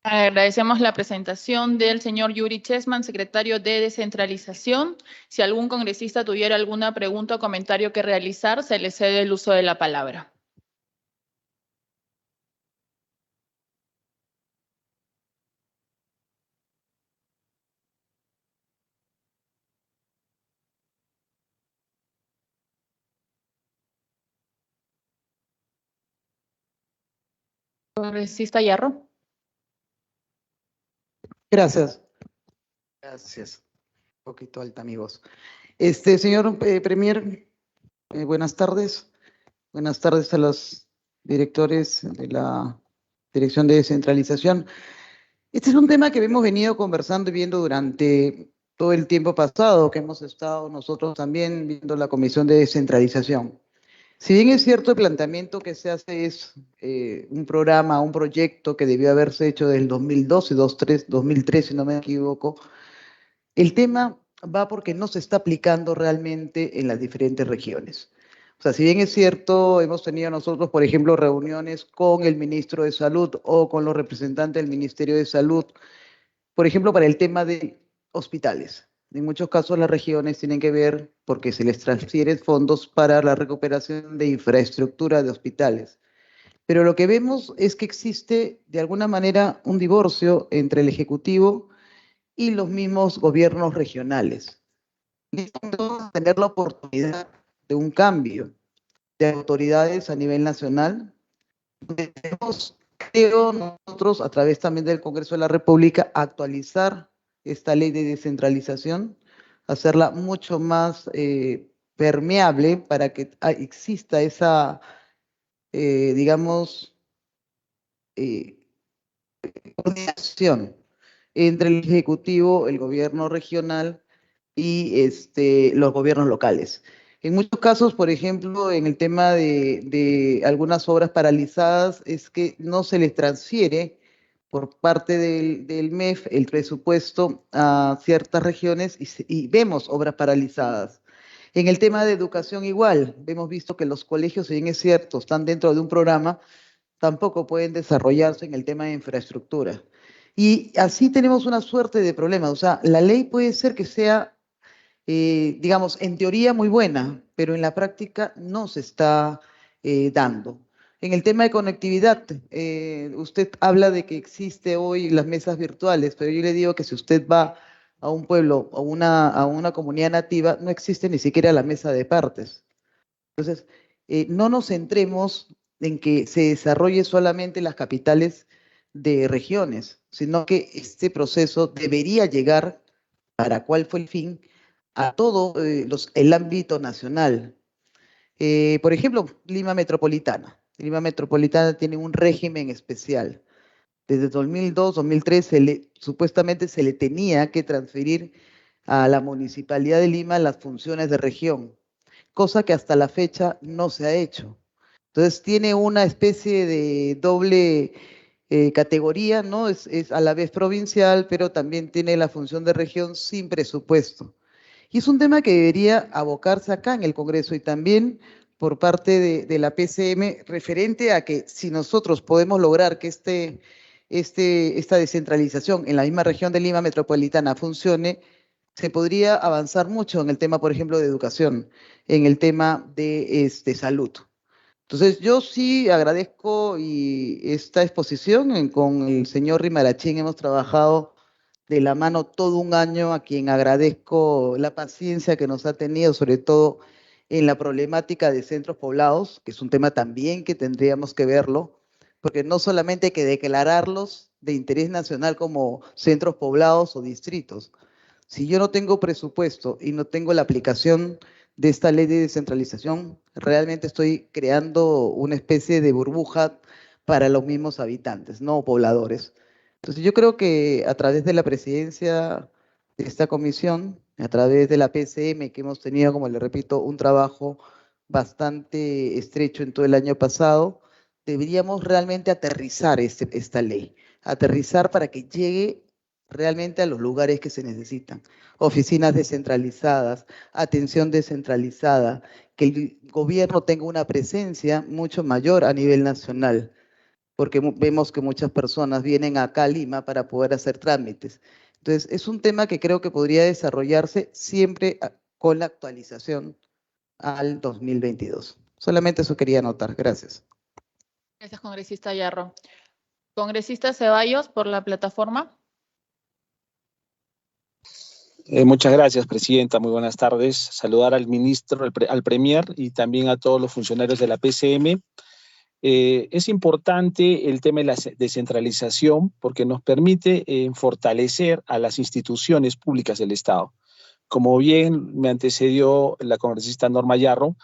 Agradecemos la presentación del señor Yuri Chessman, secretario de Descentralización. Si algún congresista tuviera alguna pregunta o comentario que realizar, se le cede el uso de la palabra. Congresista Yarro. Gracias. Gracias. Un poquito alta mi voz. Señor Premier, buenas tardes. Buenas tardes a los directores de la Dirección de Descentralización. Este es un tema que hemos venido conversando y viendo durante todo el tiempo pasado, que hemos estado nosotros también viendo la Comisión de Descentralización. Si bien es cierto, el planteamiento que se hace es un programa, un proyecto que debió haberse hecho del 2012, 2013, si no me equivoco, el tema va porque no se está aplicando realmente en las diferentes regiones. O sea, si bien es cierto, hemos tenido nosotros, por ejemplo, reuniones con el ministro de Salud o con los representantes del Ministerio de Salud, por ejemplo, para el tema de hospitales. En muchos casos las regiones tienen que ver porque se les transfieren fondos para la recuperación de infraestructura de hospitales. Pero lo que vemos es que existe de alguna manera un divorcio entre el Ejecutivo y los mismos gobiernos regionales. Vamos a tener la oportunidad de un cambio de autoridades a nivel nacional. Debemos, creo nosotros, a través también del Congreso de la República, actualizar esta ley de descentralización, hacerla mucho más permeable para que exista esa, digamos, coordinación entre el Ejecutivo, el gobierno regional y los gobiernos locales. En muchos casos, por ejemplo, en el tema de algunas obras paralizadas, es que no se les transfiere por parte del MEF el presupuesto a ciertas regiones y vemos obras paralizadas. En el tema de educación igual, hemos visto que los colegios, si bien es cierto, están dentro de un programa, tampoco pueden desarrollarse en el tema de infraestructura. Y así tenemos una suerte de problemas. O sea, la ley puede ser que sea, digamos, en teoría muy buena, pero en la práctica no se está dando. En el tema de conectividad, usted habla de que existe hoy las mesas virtuales, pero yo le digo que si usted va a un pueblo o a una comunidad nativa, no existe ni siquiera la mesa de partes. Entonces, no nos centremos en que se desarrolle solamente las capitales de regiones, sino que este proceso debería llegar, para cuál fue el fin, a todo el ámbito nacional. Por ejemplo, Lima Metropolitana. Lima Metropolitana tiene un régimen especial. Desde 2002, 2003, supuestamente se le tenía que transferir a la Municipalidad de Lima las funciones de región, cosa que hasta la fecha no se ha hecho. Entonces tiene una especie de doble categoría, ¿no? Es a la vez provincial, pero también tiene la función de región sin presupuesto. Y es un tema que debería abocarse acá en el Congreso y también por parte de la PCM referente a que si nosotros podemos lograr que esta descentralización en la misma región de Lima metropolitana funcione, se podría avanzar mucho en el tema, por ejemplo, de educación, en el tema de salud. Entonces, yo sí agradezco esta exposición. Con el señor Rimarachín hemos trabajado de la mano todo un año, a quien agradezco la paciencia que nos ha tenido, sobre todo en la problemática de centros poblados, que es un tema también que tendríamos que verlo, porque no solamente hay que declararlos de interés nacional como centros poblados o distritos. Si yo no tengo presupuesto y no tengo la aplicación de esta ley de descentralización, realmente estoy creando una especie de burbuja para los mismos habitantes, no pobladores. Entonces yo creo que a través de la presidencia de esta comisión, a través de la PCM, que hemos tenido, como le repito, un trabajo bastante estrecho en todo el año pasado, deberíamos realmente aterrizar esta ley, aterrizar para que llegue realmente a los lugares que se necesitan. Oficinas descentralizadas, atención descentralizada, que el gobierno tenga una presencia mucho mayor a nivel nacional, porque vemos que muchas personas vienen acá a Lima para poder hacer trámites. Entonces, es un tema que creo que podría desarrollarse siempre con la actualización al 2022. Solamente eso quería anotar. Gracias. Gracias, congresista Yarro. Congresista Ceballos, por la plataforma. Muchas gracias, presidenta. Muy buenas tardes. Saludar al ministro, al premier y también a todos los funcionarios de la PCM. Es importante el tema de la descentralización porque nos permite fortalecer a las instituciones públicas del Estado. Como bien me antecedió la congresista Norma Yarro,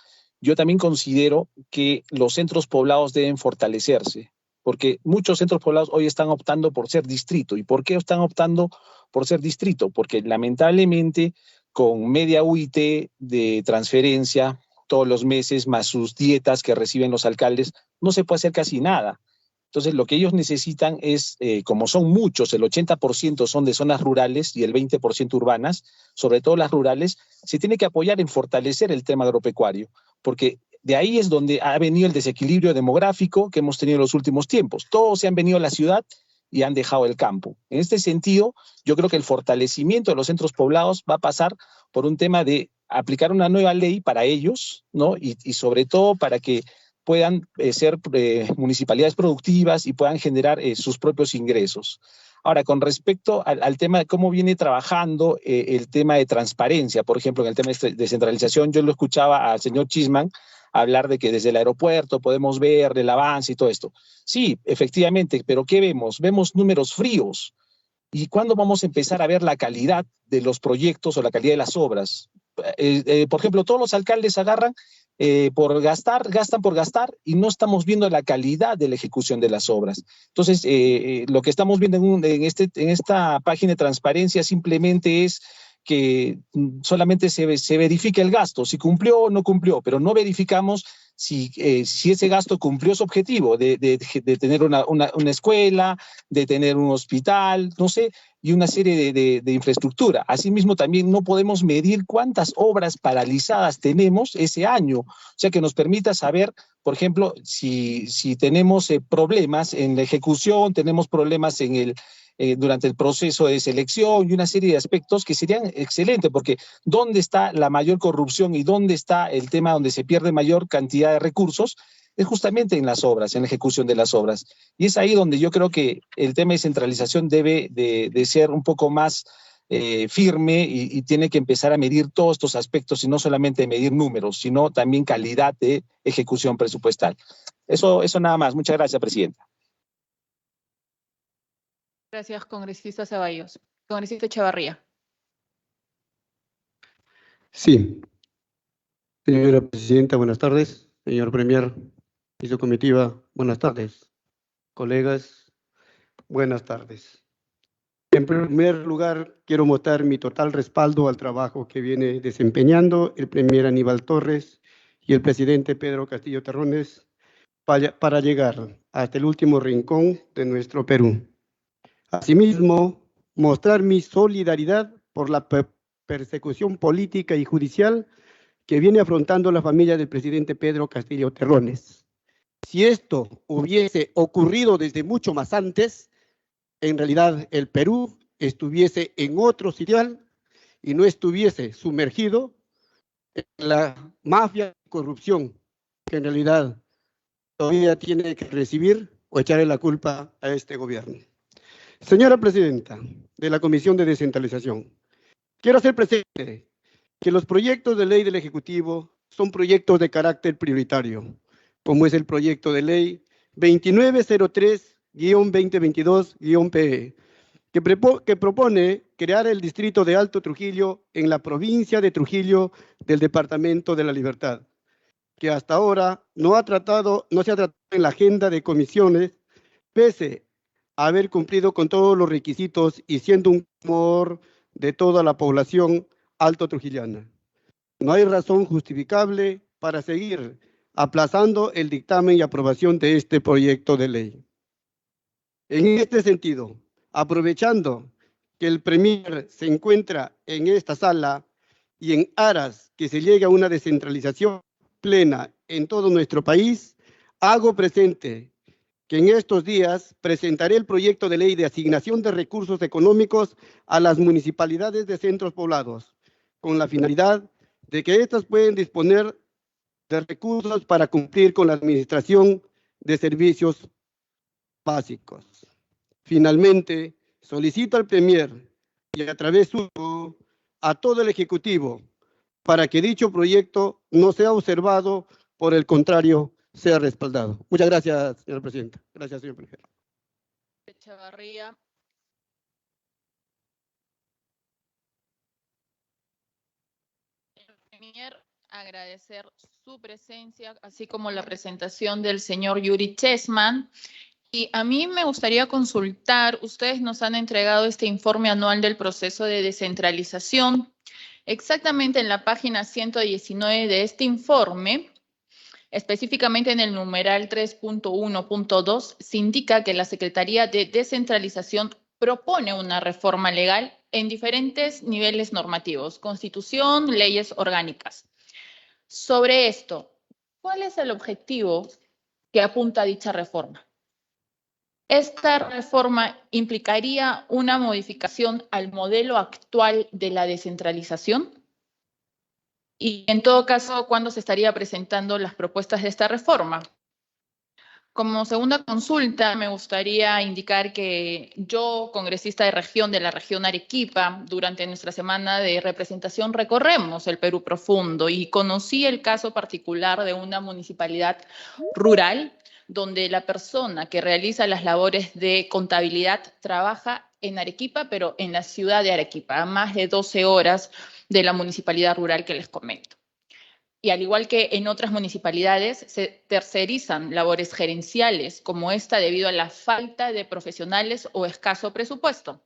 yo también considero que los centros poblados deben fortalecerse, porque muchos centros poblados hoy están optando por ser distrito. ¿Y por qué están optando por ser distrito? Porque lamentablemente con media UIT de transferencia todos los meses, más sus dietas que reciben los alcaldes, no se puede hacer casi nada. Entonces, lo que ellos necesitan es, como son muchos, el 80% son de zonas rurales y el 20% urbanas, sobre todo las rurales, se tiene que apoyar en fortalecer el tema agropecuario, porque de ahí es donde ha venido el desequilibrio demográfico que hemos tenido en los últimos tiempos. Todos se han venido a la ciudad y han dejado el campo. En este sentido, yo creo que el fortalecimiento de los centros poblados va a pasar por un tema de aplicar una nueva ley para ellos, ¿no? Y sobre todo para que puedan ser municipalidades productivas y puedan generar sus propios ingresos. Ahora, con respecto al tema de cómo viene trabajando el tema de transparencia, por ejemplo, en el tema de descentralización, yo lo escuchaba al señor Chisman hablar de que desde el aeropuerto podemos ver el avance y todo esto. Sí, efectivamente, pero ¿qué vemos? Vemos números fríos. ¿Y cuándo vamos a empezar a ver la calidad de los proyectos o la calidad de las obras? Por ejemplo, todos los alcaldes agarran por gastar, gastan por gastar y no estamos viendo la calidad de la ejecución de las obras. Entonces, lo que estamos viendo en esta página de transparencia simplemente es que solamente se verifica el gasto, si cumplió o no cumplió, pero no verificamos si ese gasto cumplió su objetivo de tener una escuela, de tener un hospital, no sé, y una serie de infraestructura. Asimismo, también no podemos medir cuántas obras paralizadas tenemos ese año, o sea, que nos permita saber, por ejemplo, si tenemos problemas en la ejecución, tenemos problemas durante el proceso de selección y una serie de aspectos que serían excelentes, porque ¿dónde está la mayor corrupción y dónde está el tema donde se pierde mayor cantidad de recursos? Es justamente en las obras, en la ejecución de las obras. Y es ahí donde yo creo que el tema de centralización debe de ser un poco más firme y tiene que empezar a medir todos estos aspectos y no solamente medir números, sino también calidad de ejecución presupuestal. Eso nada más. Muchas gracias, presidenta. Gracias, congresista Ceballos. Congresista Echevarría. Sí. Señora presidenta, buenas tardes. Señor premier y su comitiva, buenas tardes. Colegas, buenas tardes. En primer lugar, quiero mostrar mi total respaldo al trabajo que viene desempeñando el premier Aníbal Torres y el presidente Pedro Castillo Terrones para llegar hasta el último rincón de nuestro Perú. Asimismo, mostrar mi solidaridad por la persecución política y judicial que viene afrontando la familia del presidente Pedro Castillo Terrones. Si esto hubiese ocurrido desde mucho más antes, en realidad el Perú estuviese en otro sitio y no estuviese sumergido en la mafia y corrupción que en realidad todavía tiene que recibir o echarle la culpa a este gobierno. Señora Presidenta de la Comisión de Descentralización, quiero hacer presente que los proyectos de ley del Ejecutivo son proyectos de carácter prioritario, como es el proyecto de ley 2903-2022-PE, que propone crear el distrito de Alto Trujillo en la provincia de Trujillo del Departamento de la Libertad, que hasta ahora no se ha tratado en la agenda de comisiones, pese a haber cumplido con todos los requisitos y siendo un clamor de toda la población alto trujillana. No hay razón justificable para seguir aplazando el dictamen y aprobación de este proyecto de ley. En este sentido, aprovechando que el Premier se encuentra en esta sala y en aras que se llegue a una descentralización plena en todo nuestro país, hago presente que en estos días presentaré el proyecto de ley de asignación de recursos económicos a las municipalidades de centros poblados, con la finalidad de que éstas puedan disponer de recursos para cumplir con la administración de servicios básicos. Finalmente, solicito al Premier y a través suyo a todo el Ejecutivo para que dicho proyecto no sea observado, por el contrario, sea respaldado. Muchas gracias, señora presidenta. Gracias, señor presidente. Echavarría. Premier, agradecer su presencia, así como la presentación del señor Yuri Chessman. Y a mí me gustaría consultar, ustedes nos han entregado este informe anual del proceso de descentralización. Exactamente en la página 119 de este informe, específicamente en el numeral 3.1.2, se indica que la Secretaría de Descentralización propone una reforma legal en diferentes niveles normativos, constitución, leyes orgánicas. Sobre esto, ¿cuál es el objetivo que apunta a dicha reforma? ¿Esta reforma implicaría una modificación al modelo actual de la descentralización? Y en todo caso, ¿cuándo se estaría presentando las propuestas de esta reforma? Como segunda consulta, me gustaría indicar que yo, congresista de región de la región Arequipa, durante nuestra semana de representación recorremos el Perú profundo y conocí el caso particular de una municipalidad rural donde la persona que realiza las labores de contabilidad trabaja en Arequipa, pero en la ciudad de Arequipa, a más de 12 horas de la municipalidad rural que les comento. Y al igual que en otras municipalidades, se tercerizan labores gerenciales como esta debido a la falta de profesionales o escaso presupuesto.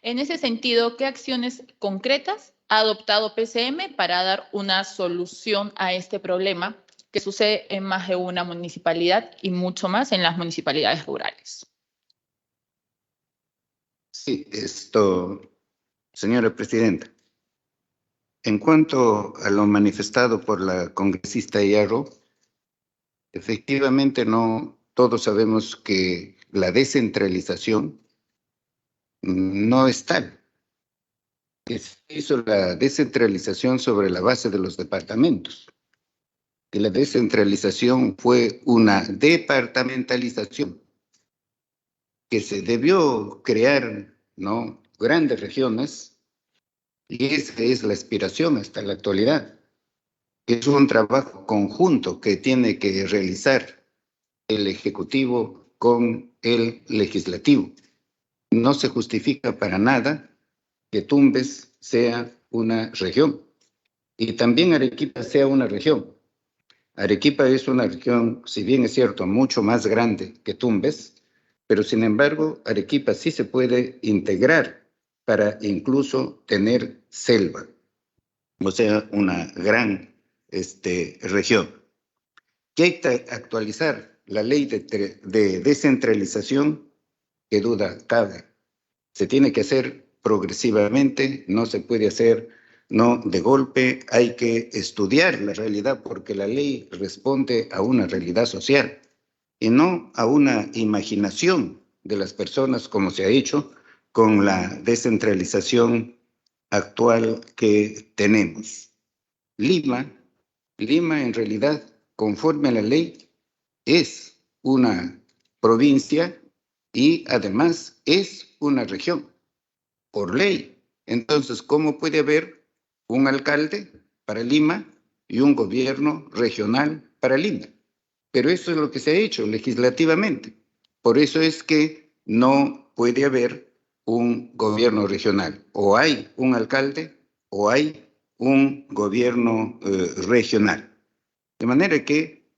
En ese sentido, ¿qué acciones concretas ha adoptado PCM para dar una solución a este problema que sucede en más de una municipalidad y mucho más en las municipalidades rurales? Sí, señora presidenta. En cuanto a lo manifestado por la congresista Yarro, efectivamente no todos sabemos que la descentralización no es tal. Se hizo la descentralización sobre la base de los departamentos. Que la descentralización fue una departamentalización que se debió crear, ¿no?, grandes regiones. Y esa es la aspiración hasta la actualidad. Es un trabajo conjunto que tiene que realizar el Ejecutivo con el Legislativo. No se justifica para nada que Tumbes sea una región y también Arequipa sea una región. Arequipa es una región, si bien es cierto, mucho más grande que Tumbes, pero sin embargo Arequipa sí se puede integrar para incluso tener selva, o sea, una gran región. Que hay que actualizar la ley de descentralización, que duda cabe. Se tiene que hacer progresivamente, no se puede hacer no de golpe hay que estudiar la realidad, porque la ley responde a una realidad social y no a una imaginación de las personas, como se ha hecho con la descentralización actual que tenemos. Lima en realidad, conforme a la ley, es una provincia y además es una región, por ley. Entonces, ¿cómo puede haber un alcalde para Lima y un gobierno regional para Lima? Pero eso es lo que se ha hecho legislativamente. Por eso es que no puede haber un gobierno regional. O hay un alcalde o hay un gobierno regional. De manera que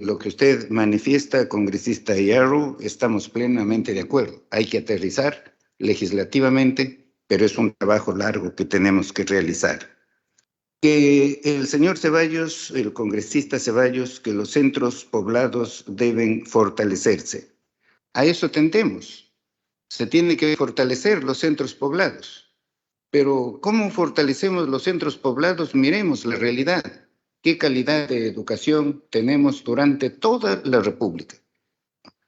lo que usted manifiesta, congresista Hierro, estamos plenamente de acuerdo. Hay que aterrizar legislativamente, pero es un trabajo largo que tenemos que realizar. Que el señor Ceballos, el congresista Ceballos, que los centros poblados deben fortalecerse. A eso tendemos. Se tiene que fortalecer los centros poblados. Pero ¿cómo fortalecemos los centros poblados? Miremos la realidad. ¿Qué calidad de educación tenemos durante toda la República?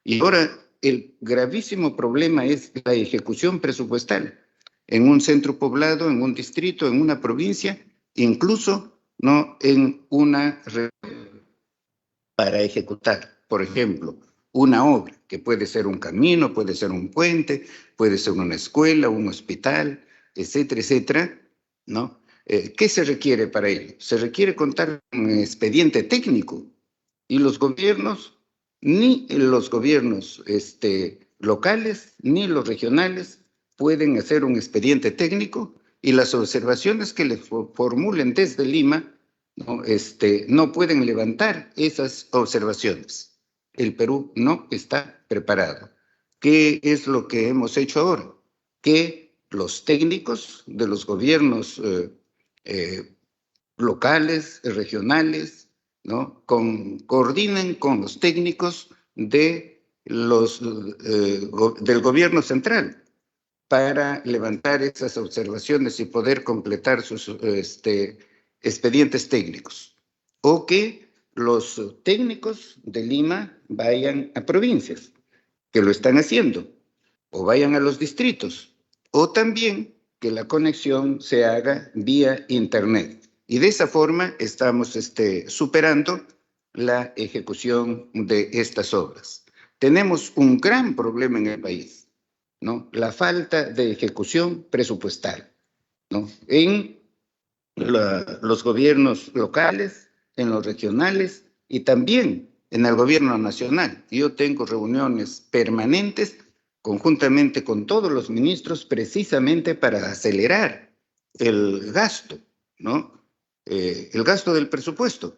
Y ahora el gravísimo problema es la ejecución presupuestal. En un centro poblado, en un distrito, en una provincia, incluso no en una para ejecutar, por ejemplo, una obra que puede ser un camino, puede ser un puente, puede ser una escuela, un hospital, etcétera, etcétera, ¿no? ¿Qué se requiere para ello? Se requiere contar con un expediente técnico y los gobiernos, ni los gobiernos locales, ni los regionales pueden hacer un expediente técnico y las observaciones que les formulen desde Lima no pueden levantar esas observaciones. El Perú no está preparado. ¿Qué es lo que hemos hecho ahora? Que los técnicos de los gobiernos locales, regionales, ¿no? Coordinen con los técnicos del gobierno central para levantar esas observaciones y poder completar sus expedientes técnicos. O que los técnicos de Lima vayan a provincias, que lo están haciendo, o vayan a los distritos, o también que la conexión se haga vía internet. Y de esa forma estamos superando la ejecución de estas obras. Tenemos un gran problema en el país, ¿no? La falta de ejecución presupuestal, ¿no? En los gobiernos locales, en los regionales y también en el gobierno nacional. Yo tengo reuniones permanentes conjuntamente con todos los ministros precisamente para acelerar el gasto, ¿no? El gasto del presupuesto.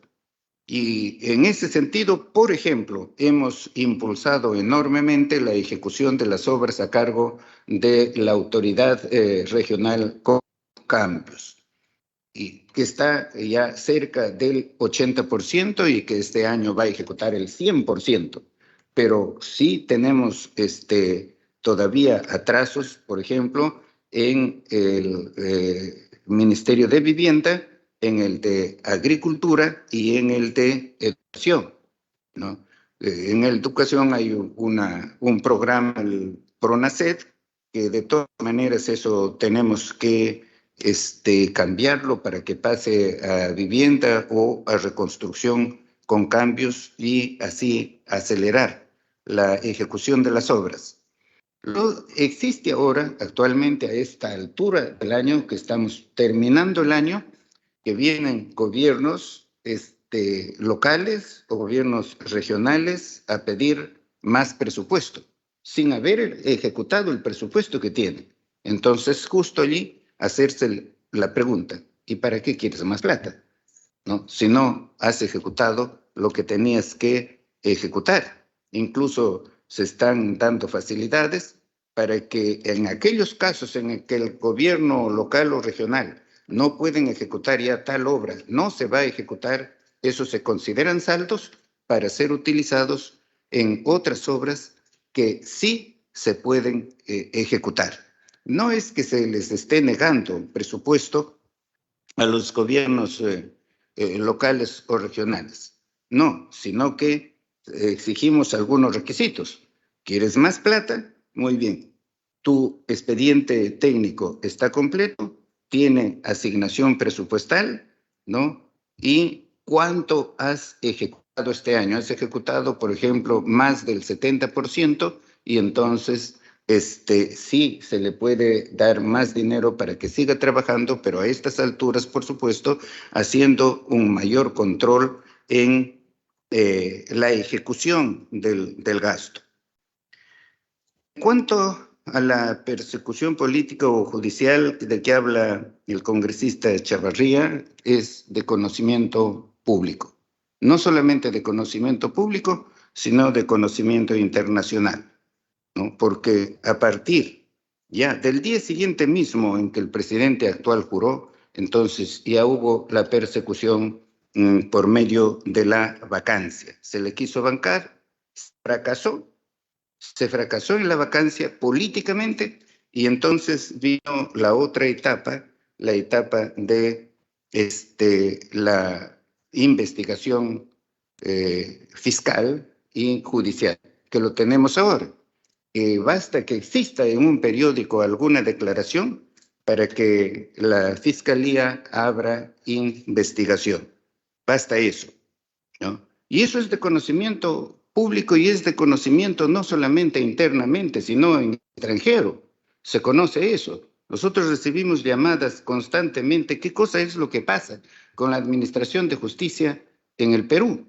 Y en ese sentido, por ejemplo, hemos impulsado enormemente la ejecución de las obras a cargo de la autoridad regional con cambios, y que está ya cerca del 80% y que este año va a ejecutar el 100%. Pero sí tenemos todavía atrasos, por ejemplo, en el Ministerio de Vivienda, en el de Agricultura y en el de Educación, ¿no? En educación hay un programa, el PRONACET, que de todas maneras eso tenemos que cambiarlo para que pase a vivienda o a reconstrucción con cambios y así acelerar la ejecución de las obras. Existe ahora, actualmente, a esta altura del año, que estamos terminando el año, que vienen gobiernos locales o gobiernos regionales a pedir más presupuesto, sin haber ejecutado el presupuesto que tienen. Entonces, justo allí, hacerse la pregunta, ¿y para qué quieres más plata? ¿No? Si no has ejecutado lo que tenías que ejecutar. Incluso se están dando facilidades para que en aquellos casos en que el gobierno local o regional no pueden ejecutar ya tal obra, no se va a ejecutar, eso se consideran saldos para ser utilizados en otras obras que sí se pueden ejecutar. No es que se les esté negando presupuesto a los gobiernos locales o regionales. No, sino que exigimos algunos requisitos. ¿Quieres más plata? Muy bien. Tu expediente técnico está completo, tiene asignación presupuestal, ¿no? ¿Y cuánto has ejecutado este año? Has ejecutado, por ejemplo, más del 70%, y entonces sí se le puede dar más dinero para que siga trabajando, pero a estas alturas, por supuesto, haciendo un mayor control en la ejecución del gasto. En cuanto a la persecución política o judicial de que habla el congresista Chavarría, es de conocimiento público. No solamente de conocimiento público, sino de conocimiento internacional, ¿no? Porque a partir ya del día siguiente mismo en que el presidente actual juró, entonces ya hubo la persecución por medio de la vacancia. Se le quiso bancar, fracasó. Se fracasó en la vacancia políticamente, y entonces vino la otra etapa, la etapa de la investigación fiscal y judicial, que lo tenemos ahora. Basta que exista en un periódico alguna declaración para que la Fiscalía abra investigación. Basta eso, ¿no? Y eso es de conocimiento público, y es de conocimiento no solamente internamente, sino en extranjero. Se conoce eso. Nosotros recibimos llamadas constantemente. ¿Qué cosa es lo que pasa con la administración de justicia en el Perú?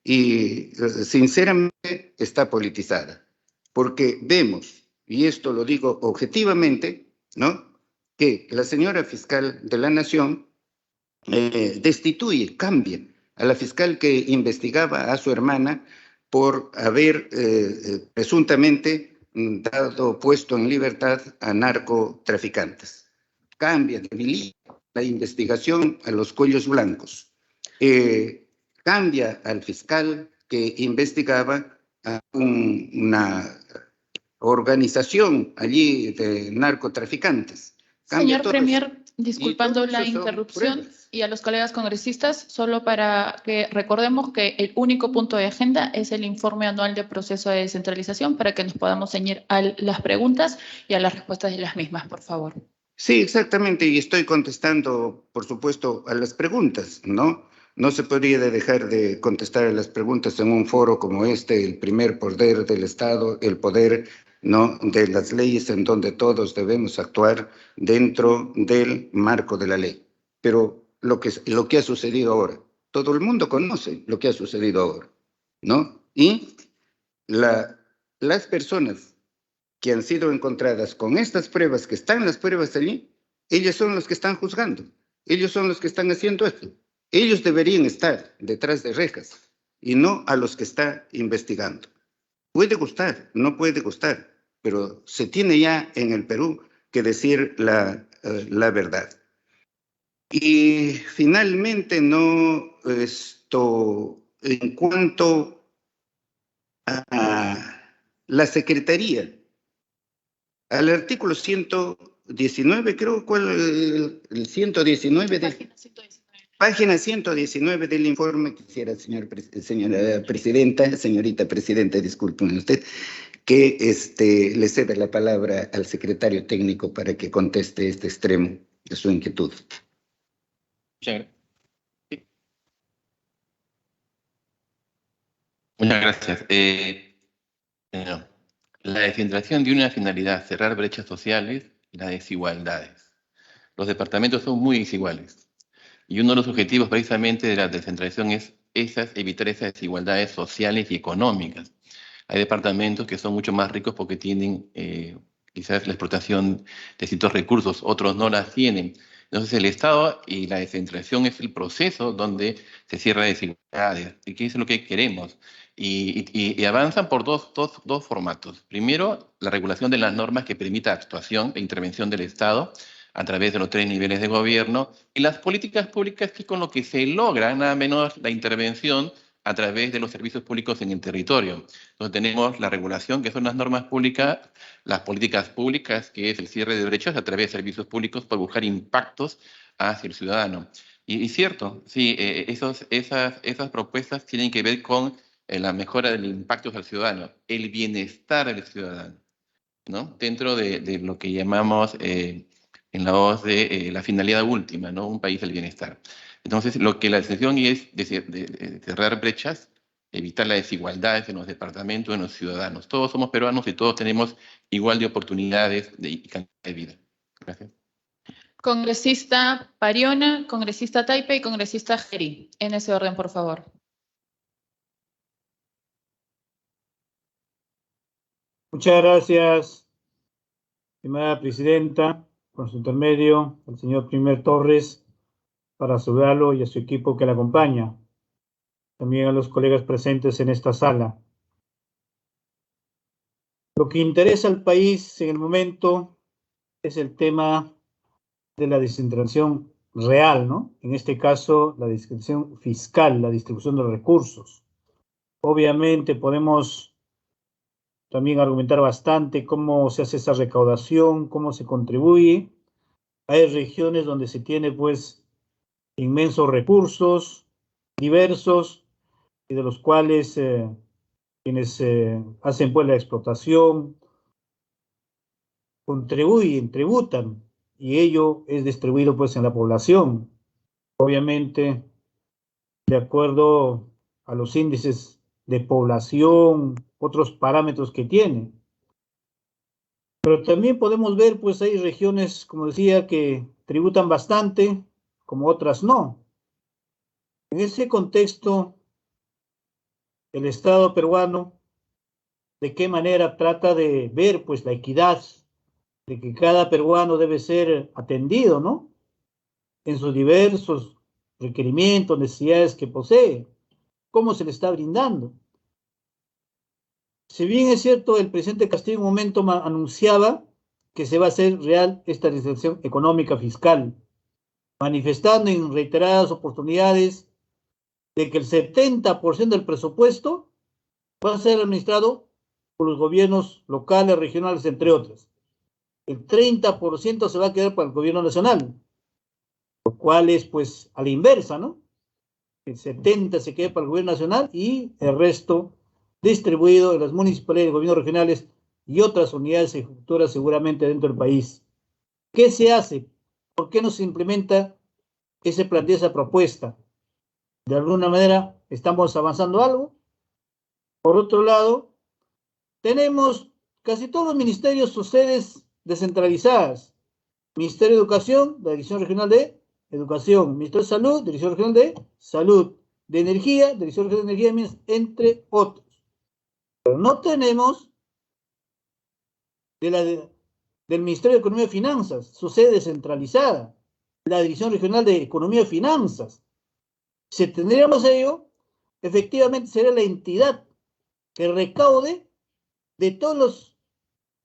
Y sinceramente está politizada, porque vemos, y esto lo digo objetivamente, ¿no?, que la señora fiscal de la Nación destituye, cambia a la fiscal que investigaba a su hermana por haber presuntamente puesto en libertad a narcotraficantes. Cambia, debilita la investigación a los cuellos blancos. Cambia al fiscal que investigaba a una organización allí de narcotraficantes. Señor Premier, disculpando la interrupción, y a los colegas congresistas, solo para que recordemos que el único punto de agenda es el informe anual de proceso de descentralización, para que nos podamos ceñir a las preguntas y a las respuestas de las mismas, por favor. Sí, exactamente, y estoy contestando, por supuesto, a las preguntas, ¿no? No se podría dejar de contestar a las preguntas en un foro como este, el primer poder del Estado, el poder, ¿no?, de las leyes, en donde todos debemos actuar dentro del marco de la ley. Pero lo que ha sucedido ahora, todo el mundo conoce lo que ha sucedido ahora, ¿no? Y las personas que han sido encontradas con estas pruebas, que están las pruebas allí, ellos son los que están juzgando, ellos son los que están haciendo esto. Ellos deberían estar detrás de rejas y no a los que está investigando. Puede gustar, no puede gustar, pero se tiene ya en el Perú que decir la verdad. Y finalmente, en cuanto a la Secretaría, al artículo 119, creo, el 119 de... Página 119 del informe, quisiera, señorita presidenta, disculpen usted, que le ceda la palabra al secretario técnico para que conteste este extremo de su inquietud. Muchas gracias. La descentralización de una finalidad, cerrar brechas sociales y las desigualdades. Los departamentos son muy desiguales. Y uno de los objetivos precisamente de la descentralización es evitar esas desigualdades sociales y económicas. Hay departamentos que son mucho más ricos porque tienen quizás la explotación de ciertos recursos, otros no las tienen. Entonces el Estado y la descentralización es el proceso donde se cierran desigualdades, y que es lo que queremos. Y avanzan por dos formatos. Primero, la regulación de las normas que permita actuación e intervención del Estado a través de los 3 niveles de gobierno, y las políticas públicas, que con lo que se logra nada menos la intervención a través de los servicios públicos en el territorio. Entonces tenemos la regulación, que son las normas públicas, las políticas públicas, que es el cierre de brechas a través de servicios públicos por buscar impactos hacia el ciudadano. Y cierto, sí, esas propuestas tienen que ver con la mejora del impacto al ciudadano, el bienestar del ciudadano, ¿no? Dentro de lo que llamamos en la voz de la finalidad última, ¿no? Un país del bienestar. Entonces, lo que la decisión es de cerrar brechas, evitar las desigualdades en los departamentos, en los ciudadanos. Todos somos peruanos y todos tenemos igual de oportunidades y calidad de vida. Gracias. Congresista Pariona, congresista Taipe y congresista Geri. En ese orden, por favor. Muchas gracias, estimada presidenta, con su intermedio, al señor Primer Torres, para saludarlo y a su equipo que le acompaña. También a los colegas presentes en esta sala. Lo que interesa al país en el momento es el tema de la descentralización real, ¿no? En este caso, la descentralización fiscal, la distribución de recursos. Obviamente podemos también argumentar bastante cómo se hace esa recaudación, cómo se contribuye. Hay regiones donde se tiene, pues, inmensos recursos diversos y de los cuales quienes hacen, pues, la explotación contribuyen, tributan, y ello es distribuido, pues, en la población. Obviamente, de acuerdo a los índices de población, otros parámetros que tiene. Pero también podemos ver, pues hay regiones, como decía, que tributan bastante, como otras no. En ese contexto, el Estado peruano, ¿de qué manera trata de ver, pues, la equidad, de que cada peruano debe ser atendido, ¿no? En sus diversos requerimientos, necesidades que posee, cómo se le está brindando? Si bien es cierto, el presidente Castillo en un momento anunciaba que se va a hacer real esta restricción económica fiscal, manifestando en reiteradas oportunidades de que el 70% del presupuesto va a ser administrado por los gobiernos locales, regionales, entre otros. El 30% se va a quedar para el gobierno nacional, lo cual es, pues, a la inversa, ¿no? El 70% se queda para el gobierno nacional y el resto distribuido en las municipalidades, gobiernos regionales y otras unidades ejecutoras seguramente dentro del país. ¿Qué se hace? ¿Por qué no se implementa ese plantea, esa propuesta? De alguna manera estamos avanzando algo. Por otro lado, tenemos casi todos los ministerios sus sedes descentralizadas. Ministerio de Educación, la Dirección Regional de Educación. Ministerio de Salud, Dirección Regional de Salud. De Energía, Dirección Regional de Energía, entre otros. Pero no tenemos del Ministerio de Economía y Finanzas, su sede descentralizada, la Dirección Regional de Economía y Finanzas. Si tendríamos ello, efectivamente sería la entidad que recaude de todos los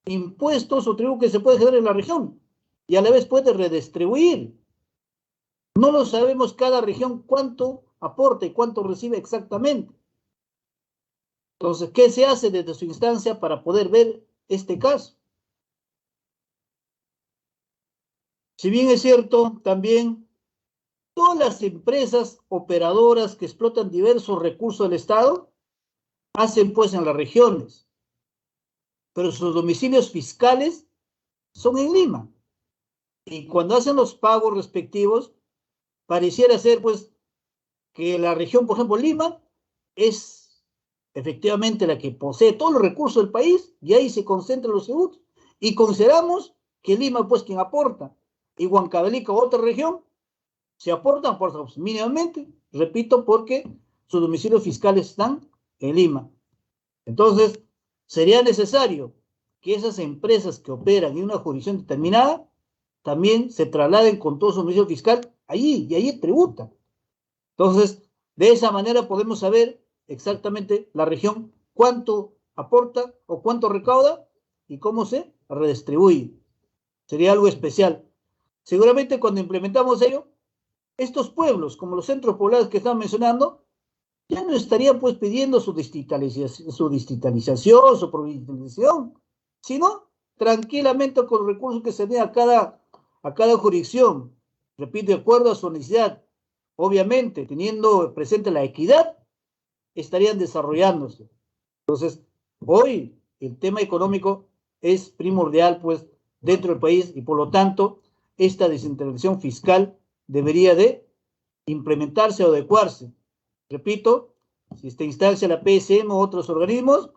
impuestos o tributos que se puede generar en la región y a la vez puede redistribuir. No lo sabemos cada región cuánto aporta y cuánto recibe exactamente. Entonces, ¿qué se hace desde su instancia para poder ver este caso? Si bien es cierto, también todas las empresas operadoras que explotan diversos recursos del Estado hacen, pues, en las regiones, pero sus domicilios fiscales son en Lima. Y cuando hacen los pagos respectivos, pareciera ser, pues, que la región, por ejemplo, Lima, es efectivamente la que posee todos los recursos del país y ahí se concentran los tributos. Y consideramos que Lima, pues, quien aporta, y Huancavelica, otra región, se aportan por mínimamente, repito, porque sus domicilios fiscales están en Lima. Entonces, sería necesario que esas empresas que operan en una jurisdicción determinada también se trasladen con todo su domicilio fiscal allí y allí tributan. Entonces, de esa manera podemos saber exactamente la región cuánto aporta o cuánto recauda y cómo se redistribuye. Sería algo especial. Seguramente cuando implementamos ello, estos pueblos, como los centros poblados que están mencionando, ya no estarían pues pidiendo su digitalización, su provincialización, sino tranquilamente con los recursos que se den a cada jurisdicción, repito, de acuerdo a su necesidad, obviamente teniendo presente la equidad, estarían desarrollándose. Entonces, hoy el tema económico es primordial pues dentro del país y por lo tanto esta descentralización fiscal debería de implementarse o adecuarse. Repito, si esta instancia, la PSM o otros organismos,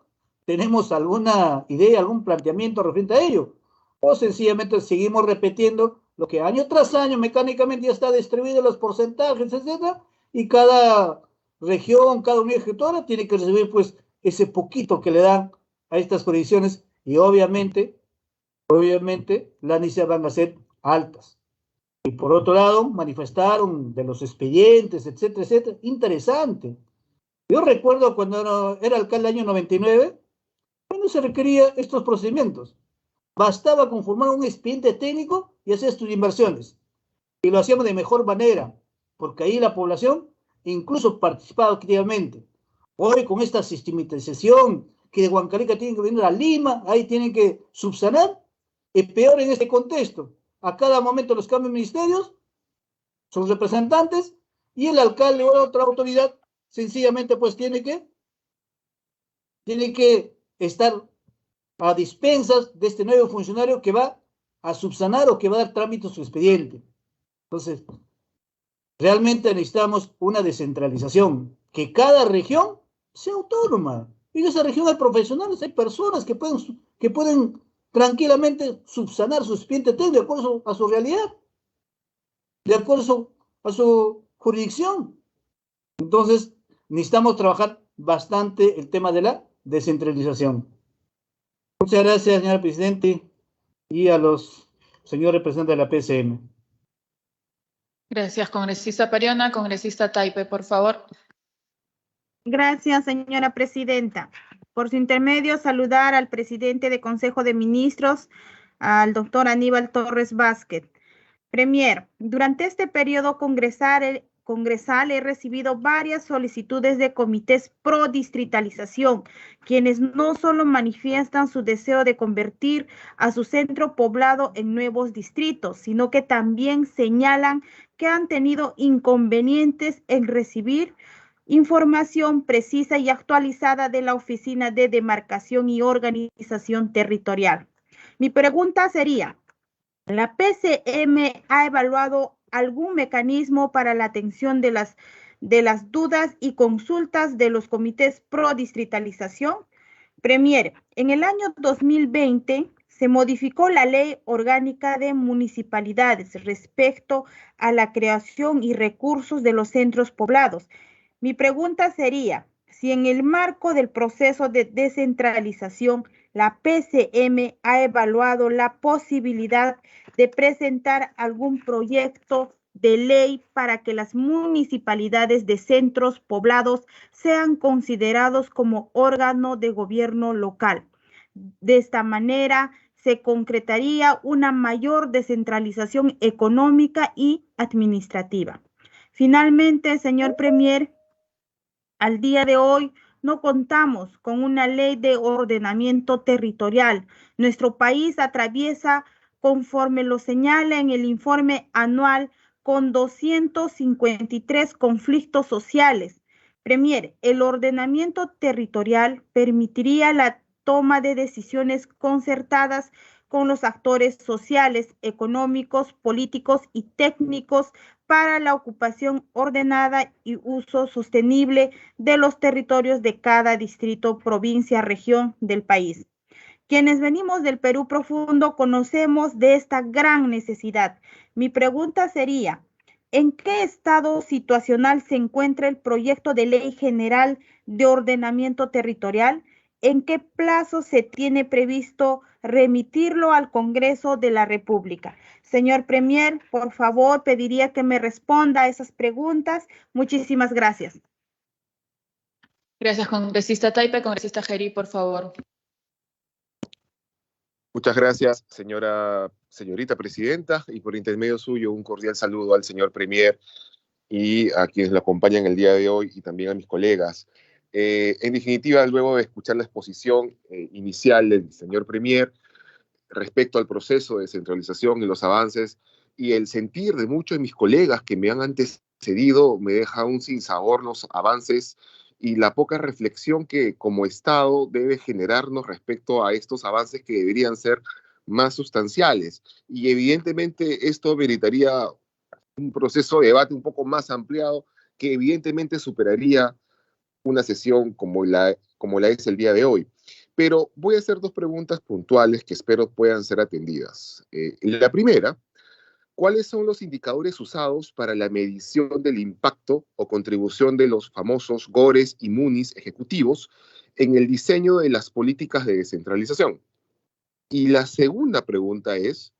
tenemos alguna idea, algún planteamiento referente a ello, o sencillamente seguimos repitiendo lo que año tras año mecánicamente ya está distribuido los porcentajes, etcétera, y cada región, cada unidad ejecutora tiene que recibir pues ese poquito que le dan a estas jurisdicciones y obviamente las necesidades van a ser altas. Y por otro lado, manifestaron de los expedientes, etcétera, etcétera. Interesante. Yo recuerdo cuando era alcalde el año 99, no se requería estos procedimientos. Bastaba conformar un expediente técnico y hacer tus inversiones. Y lo hacíamos de mejor manera, porque ahí la población incluso participaba activamente. Hoy con esta sistematización que de Huancarica tienen que venir a Lima, ahí tienen que subsanar, es peor en este contexto. A cada momento los cambios de ministerios, sus representantes, y el alcalde o otra autoridad sencillamente pues tiene que estar a dispensas de este nuevo funcionario que va a subsanar o que va a dar trámite a su expediente. Entonces, realmente necesitamos una descentralización, que cada región sea autónoma. Y en esa región hay profesionales, hay personas que pueden tranquilamente subsanar su expediente técnico de acuerdo a su realidad, de acuerdo a su jurisdicción. Entonces, necesitamos trabajar bastante el tema de la descentralización. Muchas gracias, señor presidente, y a los señores representantes de la PSM. Gracias, congresista Pariona. Congresista Taipe, por favor. Gracias, señora presidenta. Por su intermedio, saludar al presidente de Consejo de Ministros, al doctor Aníbal Torres Vázquez. Premier, durante este periodo congresal he recibido varias solicitudes de comités pro distritalización, quienes no solo manifiestan su deseo de convertir a su centro poblado en nuevos distritos, sino que también señalan que han tenido inconvenientes en recibir información precisa y actualizada de la Oficina de Demarcación y Organización Territorial. Mi pregunta sería, ¿la PCM ha evaluado algún mecanismo para la atención de las dudas y consultas de los comités pro distritalización? Premier, en el año 2020 se modificó la Ley Orgánica de Municipalidades respecto a la creación y recursos de los centros poblados. Mi pregunta sería, si en el marco del proceso de descentralización la PCM ha evaluado la posibilidad de presentar algún proyecto de ley para que las municipalidades de centros poblados sean considerados como órgano de gobierno local. De esta manera se concretaría una mayor descentralización económica y administrativa. Finalmente, señor Premier, al día de hoy no contamos con una ley de ordenamiento territorial. Nuestro país atraviesa, conforme lo señala en el informe anual, con 253 conflictos sociales. Premier, el ordenamiento territorial permitiría la toma de decisiones concertadas con los actores sociales, económicos, políticos y técnicos para la ocupación ordenada y uso sostenible de los territorios de cada distrito, provincia, región del país. Quienes venimos del Perú profundo conocemos de esta gran necesidad. Mi pregunta sería, ¿en qué estado situacional se encuentra el proyecto de ley general de ordenamiento territorial? ¿En qué plazo se tiene previsto remitirlo al Congreso de la República? Señor Premier, por favor, pediría que me responda a esas preguntas. Muchísimas gracias. Gracias, congresista Taipe. Congresista Geri, por favor. Muchas gracias, señorita presidenta, y por intermedio suyo un cordial saludo al señor Premier y a quienes lo acompañan el día de hoy y también a mis colegas. En definitiva, luego de escuchar la exposición inicial del señor Premier respecto al proceso de descentralización y los avances y el sentir de muchos de mis colegas que me han antecedido, me deja aún sin sabor los avances y la poca reflexión que como Estado debe generarnos respecto a estos avances que deberían ser más sustanciales. Y evidentemente esto meritaría un proceso de debate un poco más ampliado que evidentemente superaría una sesión como la es el día de hoy. Pero voy a hacer dos preguntas puntuales que espero puedan ser atendidas. La primera, ¿cuáles son los indicadores usados para la medición del impacto o contribución de los famosos GORES y MUNIs ejecutivos en el diseño de las políticas de descentralización? Y la segunda pregunta es,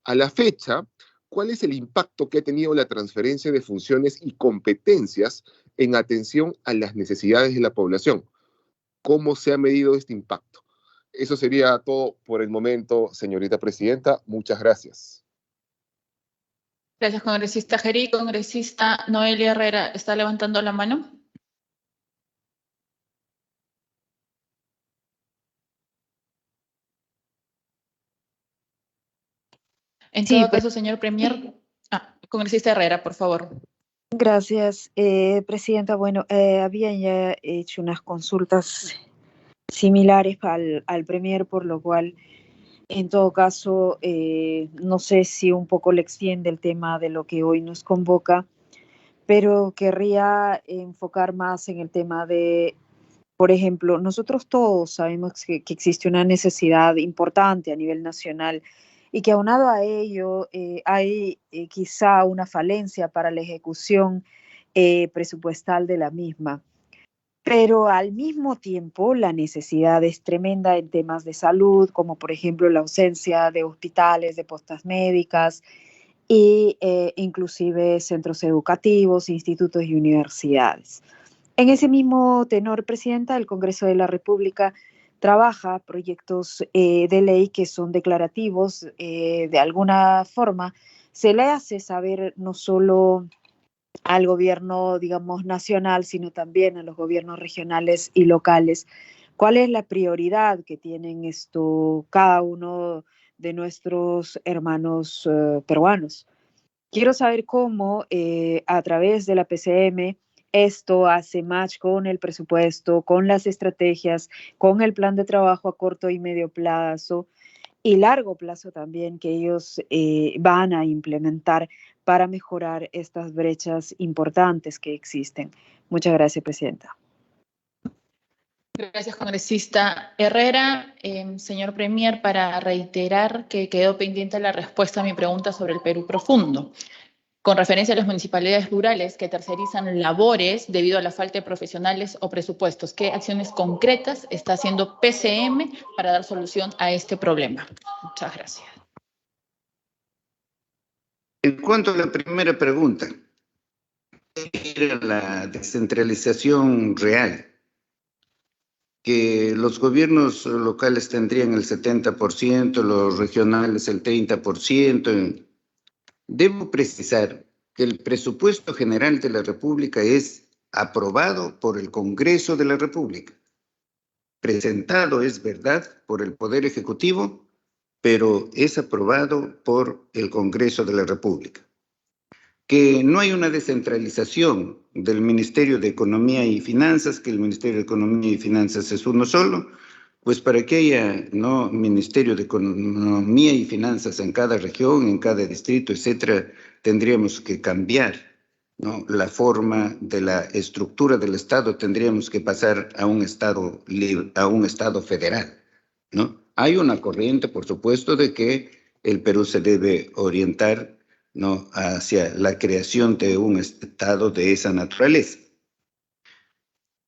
a la fecha, ¿cuál es el impacto que ha tenido la transferencia de funciones y competencias en atención a las necesidades de la población? ¿Cómo se ha medido este impacto? Eso sería todo por el momento, señorita presidenta. Muchas gracias. Gracias, congresista Gerí. Congresista Noelia Herrera, ¿está levantando la mano? En todo caso, señor Premier. Congresista Herrera, por favor. Gracias, presidenta. Bueno, habían ya hecho unas consultas similares al Premier, por lo cual, en todo caso, no sé si un poco le extiende el tema de lo que hoy nos convoca, pero querría enfocar más en el tema de, por ejemplo, nosotros todos sabemos que existe una necesidad importante a nivel nacional y que aunado a ello hay quizá una falencia para la ejecución presupuestal de la misma. Pero al mismo tiempo la necesidad es tremenda en temas de salud, como por ejemplo la ausencia de hospitales, de postas médicas e inclusive centros educativos, institutos y universidades. En ese mismo tenor, presidenta, el Congreso de la República trabaja proyectos de ley que son declarativos. De alguna forma se le hace saber no solo al gobierno, digamos, nacional, sino también a los gobiernos regionales y locales, cuál es la prioridad que tienen cada uno de nuestros hermanos peruanos. Quiero saber cómo a través de la PCM esto hace match con el presupuesto, con las estrategias, con el plan de trabajo a corto y medio plazo y largo plazo también que ellos van a implementar para mejorar estas brechas importantes que existen. Muchas gracias, presidenta. Gracias, congresista Herrera. Señor Premier, para reiterar que quedó pendiente la respuesta a mi pregunta sobre el Perú profundo. Con referencia a las municipalidades rurales que tercerizan labores debido a la falta de profesionales o presupuestos, ¿qué acciones concretas está haciendo PCM para dar solución a este problema? Muchas gracias. En cuanto a la primera pregunta, era la descentralización real, que los gobiernos locales tendrían el 70%, los regionales el 30%. Debo precisar que el presupuesto general de la República es aprobado por el Congreso de la República. Presentado, es verdad, por el Poder Ejecutivo, pero es aprobado por el Congreso de la República. Que no hay una descentralización del Ministerio de Economía y Finanzas, que el Ministerio de Economía y Finanzas es uno solo, pues para que haya Ministerio de Economía y Finanzas en cada región, en cada distrito, etcétera, tendríamos que cambiar la forma de la estructura del Estado, tendríamos que pasar a un Estado libre, a un Estado federal, ¿no? Hay una corriente, por supuesto, de que el Perú se debe orientar hacia la creación de un Estado de esa naturaleza.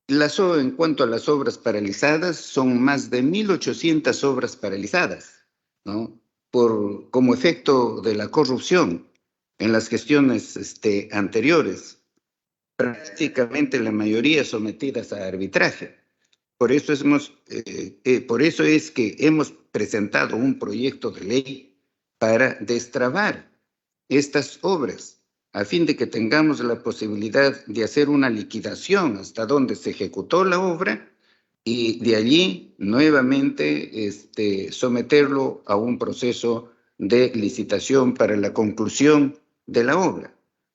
En cuanto a las obras paralizadas, son más de 1.800 obras paralizadas, ¿no? Como efecto de la corrupción en las gestiones anteriores, prácticamente la mayoría sometidas a arbitraje. Por eso es que hemos presentado un proyecto de ley para destrabar estas obras a fin de que tengamos la posibilidad de hacer una liquidación hasta donde se ejecutó la obra y de allí nuevamente someterlo a un proceso de licitación para la conclusión de la obra.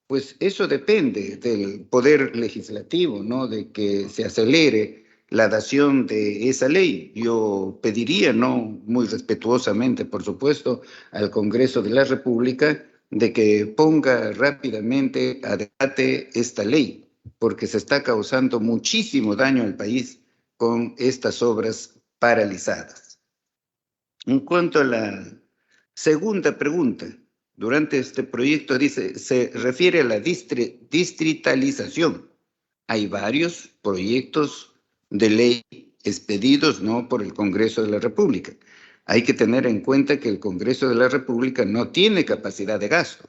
Pues eso depende del poder legislativo, ¿no? De que se acelere la dación de esa ley. Yo pediría, no muy respetuosamente, por supuesto, al Congreso de la República de que ponga rápidamente a debate esta ley, porque se está causando muchísimo daño al país con estas obras paralizadas. En cuanto a la segunda pregunta, durante este proyecto se refiere a la distritalización. Hay varios proyectos de ley expedidos, ¿no?, por el Congreso de la República. Hay que tener en cuenta que el Congreso de la República no tiene capacidad de gasto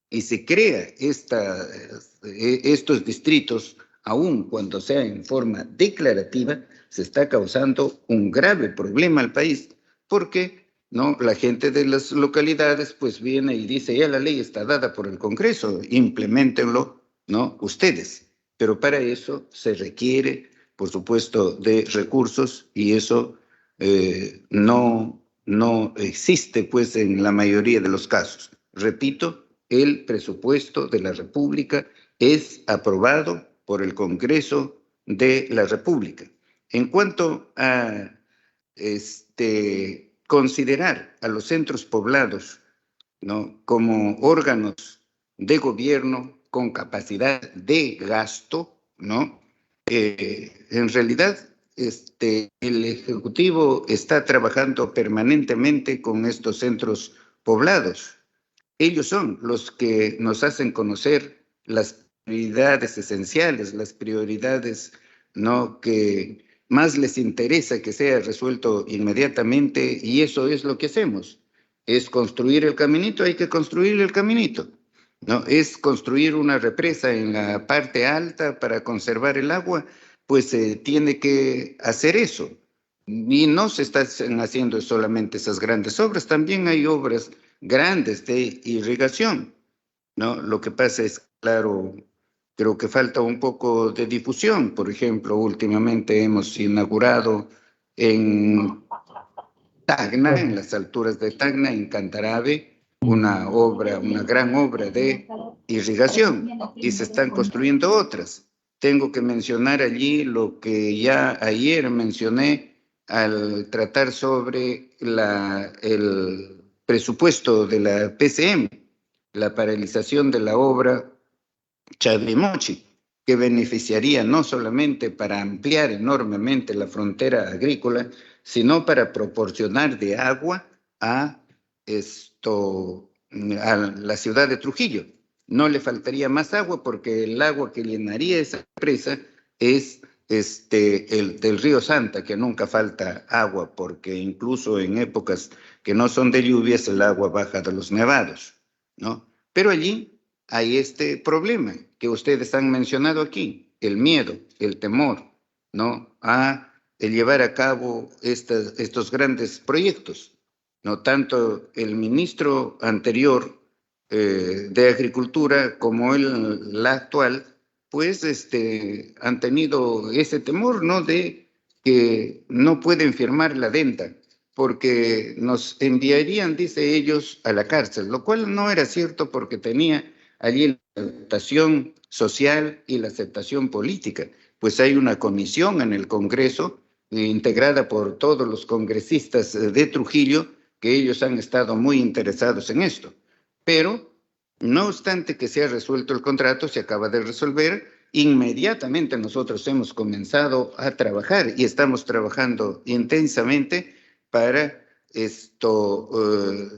y se crea estos distritos, aun cuando sea en forma declarativa, se está causando un grave problema al país porque, ¿no?, la gente de las localidades pues viene y dice, ya la ley está dada por el Congreso, implementenlo, ¿no?, ustedes. Pero para eso se requiere, por supuesto, de recursos y eso no existe pues en la mayoría de los casos. Repito, el presupuesto de la República es aprobado por el Congreso de la República. En cuanto a considerar a los centros poblados, ¿no?, como órganos de gobierno con capacidad de gasto, ¿no? En realidad, el Ejecutivo está trabajando permanentemente con estos centros poblados. Ellos son los que nos hacen conocer las prioridades esenciales, las prioridades, ¿no?, que más les interesa que sea resuelto inmediatamente, y eso es lo que hacemos. Es construir el caminito, hay que construir el caminito, ¿no? Es construir una represa en la parte alta para conservar el agua, pues se tiene que hacer eso. Y no se están haciendo solamente esas grandes obras, también hay obras grandes de irrigación, ¿no? Lo que pasa es, claro, creo que falta un poco de difusión. Por ejemplo, últimamente hemos inaugurado en Tacna, en las alturas de Tacna, en Cantarabe, una gran obra de irrigación, y se están construyendo otras. Tengo que mencionar allí lo que ya ayer mencioné al tratar sobre el presupuesto de la PCM, la paralización de la obra Chavimochi, que beneficiaría no solamente para ampliar enormemente la frontera agrícola, sino para proporcionar de agua a la ciudad de Trujillo. No le faltaría más agua porque el agua que llenaría esa presa es el del río Santa, que nunca falta agua, porque incluso en épocas que no son de lluvias el agua baja de los nevados, ¿no? Pero allí hay este problema que ustedes han mencionado aquí, el miedo, el temor, ¿no?, a llevar a cabo estos grandes proyectos, ¿no? Tanto el ministro anterior de Agricultura como el actual, pues han tenido ese temor, ¿no?, de que no pueden firmar la adenda porque nos enviarían, dice ellos, a la cárcel, lo cual no era cierto porque tenía allí la aceptación social y la aceptación política, pues hay una comisión en el Congreso integrada por todos los congresistas de Trujillo, que ellos han estado muy interesados en esto. Pero, no obstante que se ha resuelto el contrato, se acaba de resolver, inmediatamente nosotros hemos comenzado a trabajar y estamos trabajando intensamente para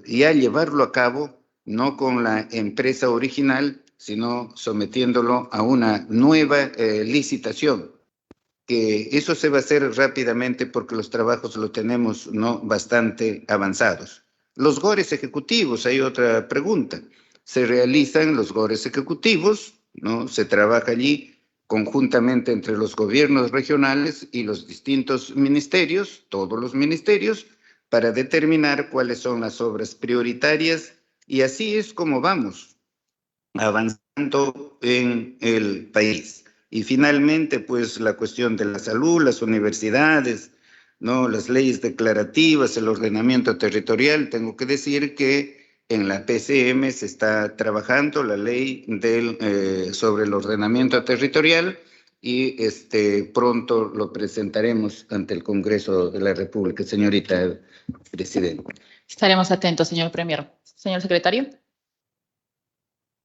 ya llevarlo a cabo, no con la empresa original, sino sometiéndolo a una nueva licitación, que eso se va a hacer rápidamente porque los trabajos lo tenemos, ¿no?, bastante avanzados. Los GORES ejecutivos, hay otra pregunta. Se realizan los GORES ejecutivos, ¿no? Se trabaja allí conjuntamente entre los gobiernos regionales y los distintos ministerios, todos los ministerios, para determinar cuáles son las obras prioritarias, y así es como vamos avanzando en el país. Y finalmente, pues la cuestión de la salud, las universidades, ¿no? Las leyes declarativas, el ordenamiento territorial. Tengo que decir que en la PCM se está trabajando la ley sobre el ordenamiento territorial y pronto lo presentaremos ante el Congreso de la República, señorita Presidenta. Estaremos atentos, señor Premier. Señor secretario.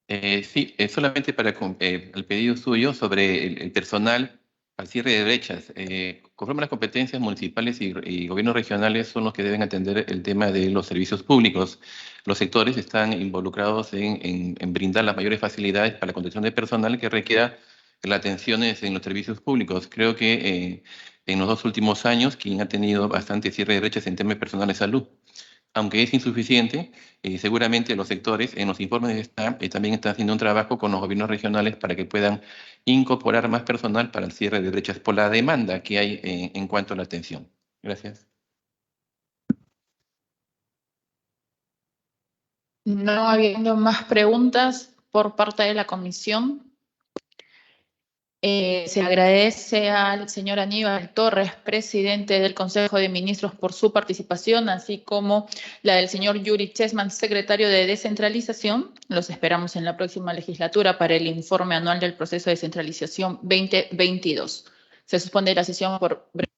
Sí, solamente para el pedido suyo sobre el personal al cierre de brechas. Conforme a las competencias municipales y gobiernos regionales son los que deben atender el tema de los servicios públicos. Los sectores están involucrados en brindar las mayores facilidades para la conducción de personal que requiera las atenciones en los servicios públicos. Creo que en los 2 últimos años, quien ha tenido bastante cierre de brechas en temas de personal de salud. Aunque es insuficiente, seguramente los sectores en los informes también están haciendo un trabajo con los gobiernos regionales para que puedan incorporar más personal para el cierre de brechas por la demanda que hay en cuanto a la atención. Gracias. No habiendo más preguntas por parte de la comisión, se agradece al señor Aníbal Torres, presidente del Consejo de Ministros, por su participación, así como la del señor Yuri Chessman, secretario de Descentralización. Los esperamos en la próxima legislatura para el informe anual del proceso de descentralización 2022. Se suspende la sesión por breve.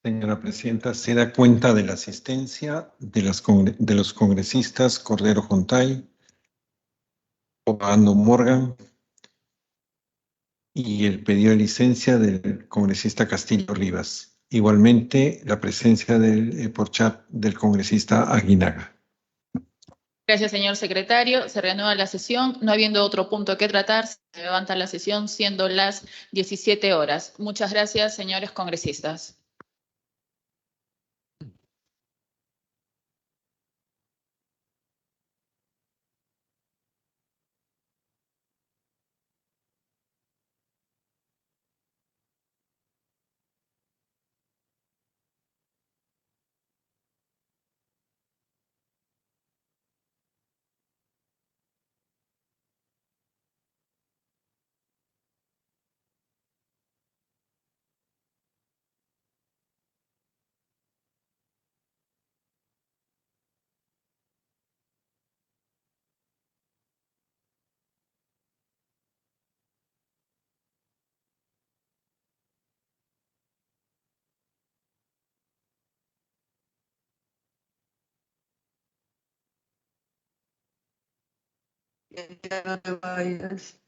Señora Presidenta, se da cuenta de la asistencia de los congresistas Cordero Jontay, Obando Morgan y el pedido de licencia del congresista Castillo Rivas. Igualmente, la presencia por chat del congresista Aguinaga. Gracias, señor secretario. Se reanuda la sesión. No habiendo otro punto que tratar, se levanta la sesión siendo las 17 horas. Muchas gracias, señores congresistas. Ya no te vayas.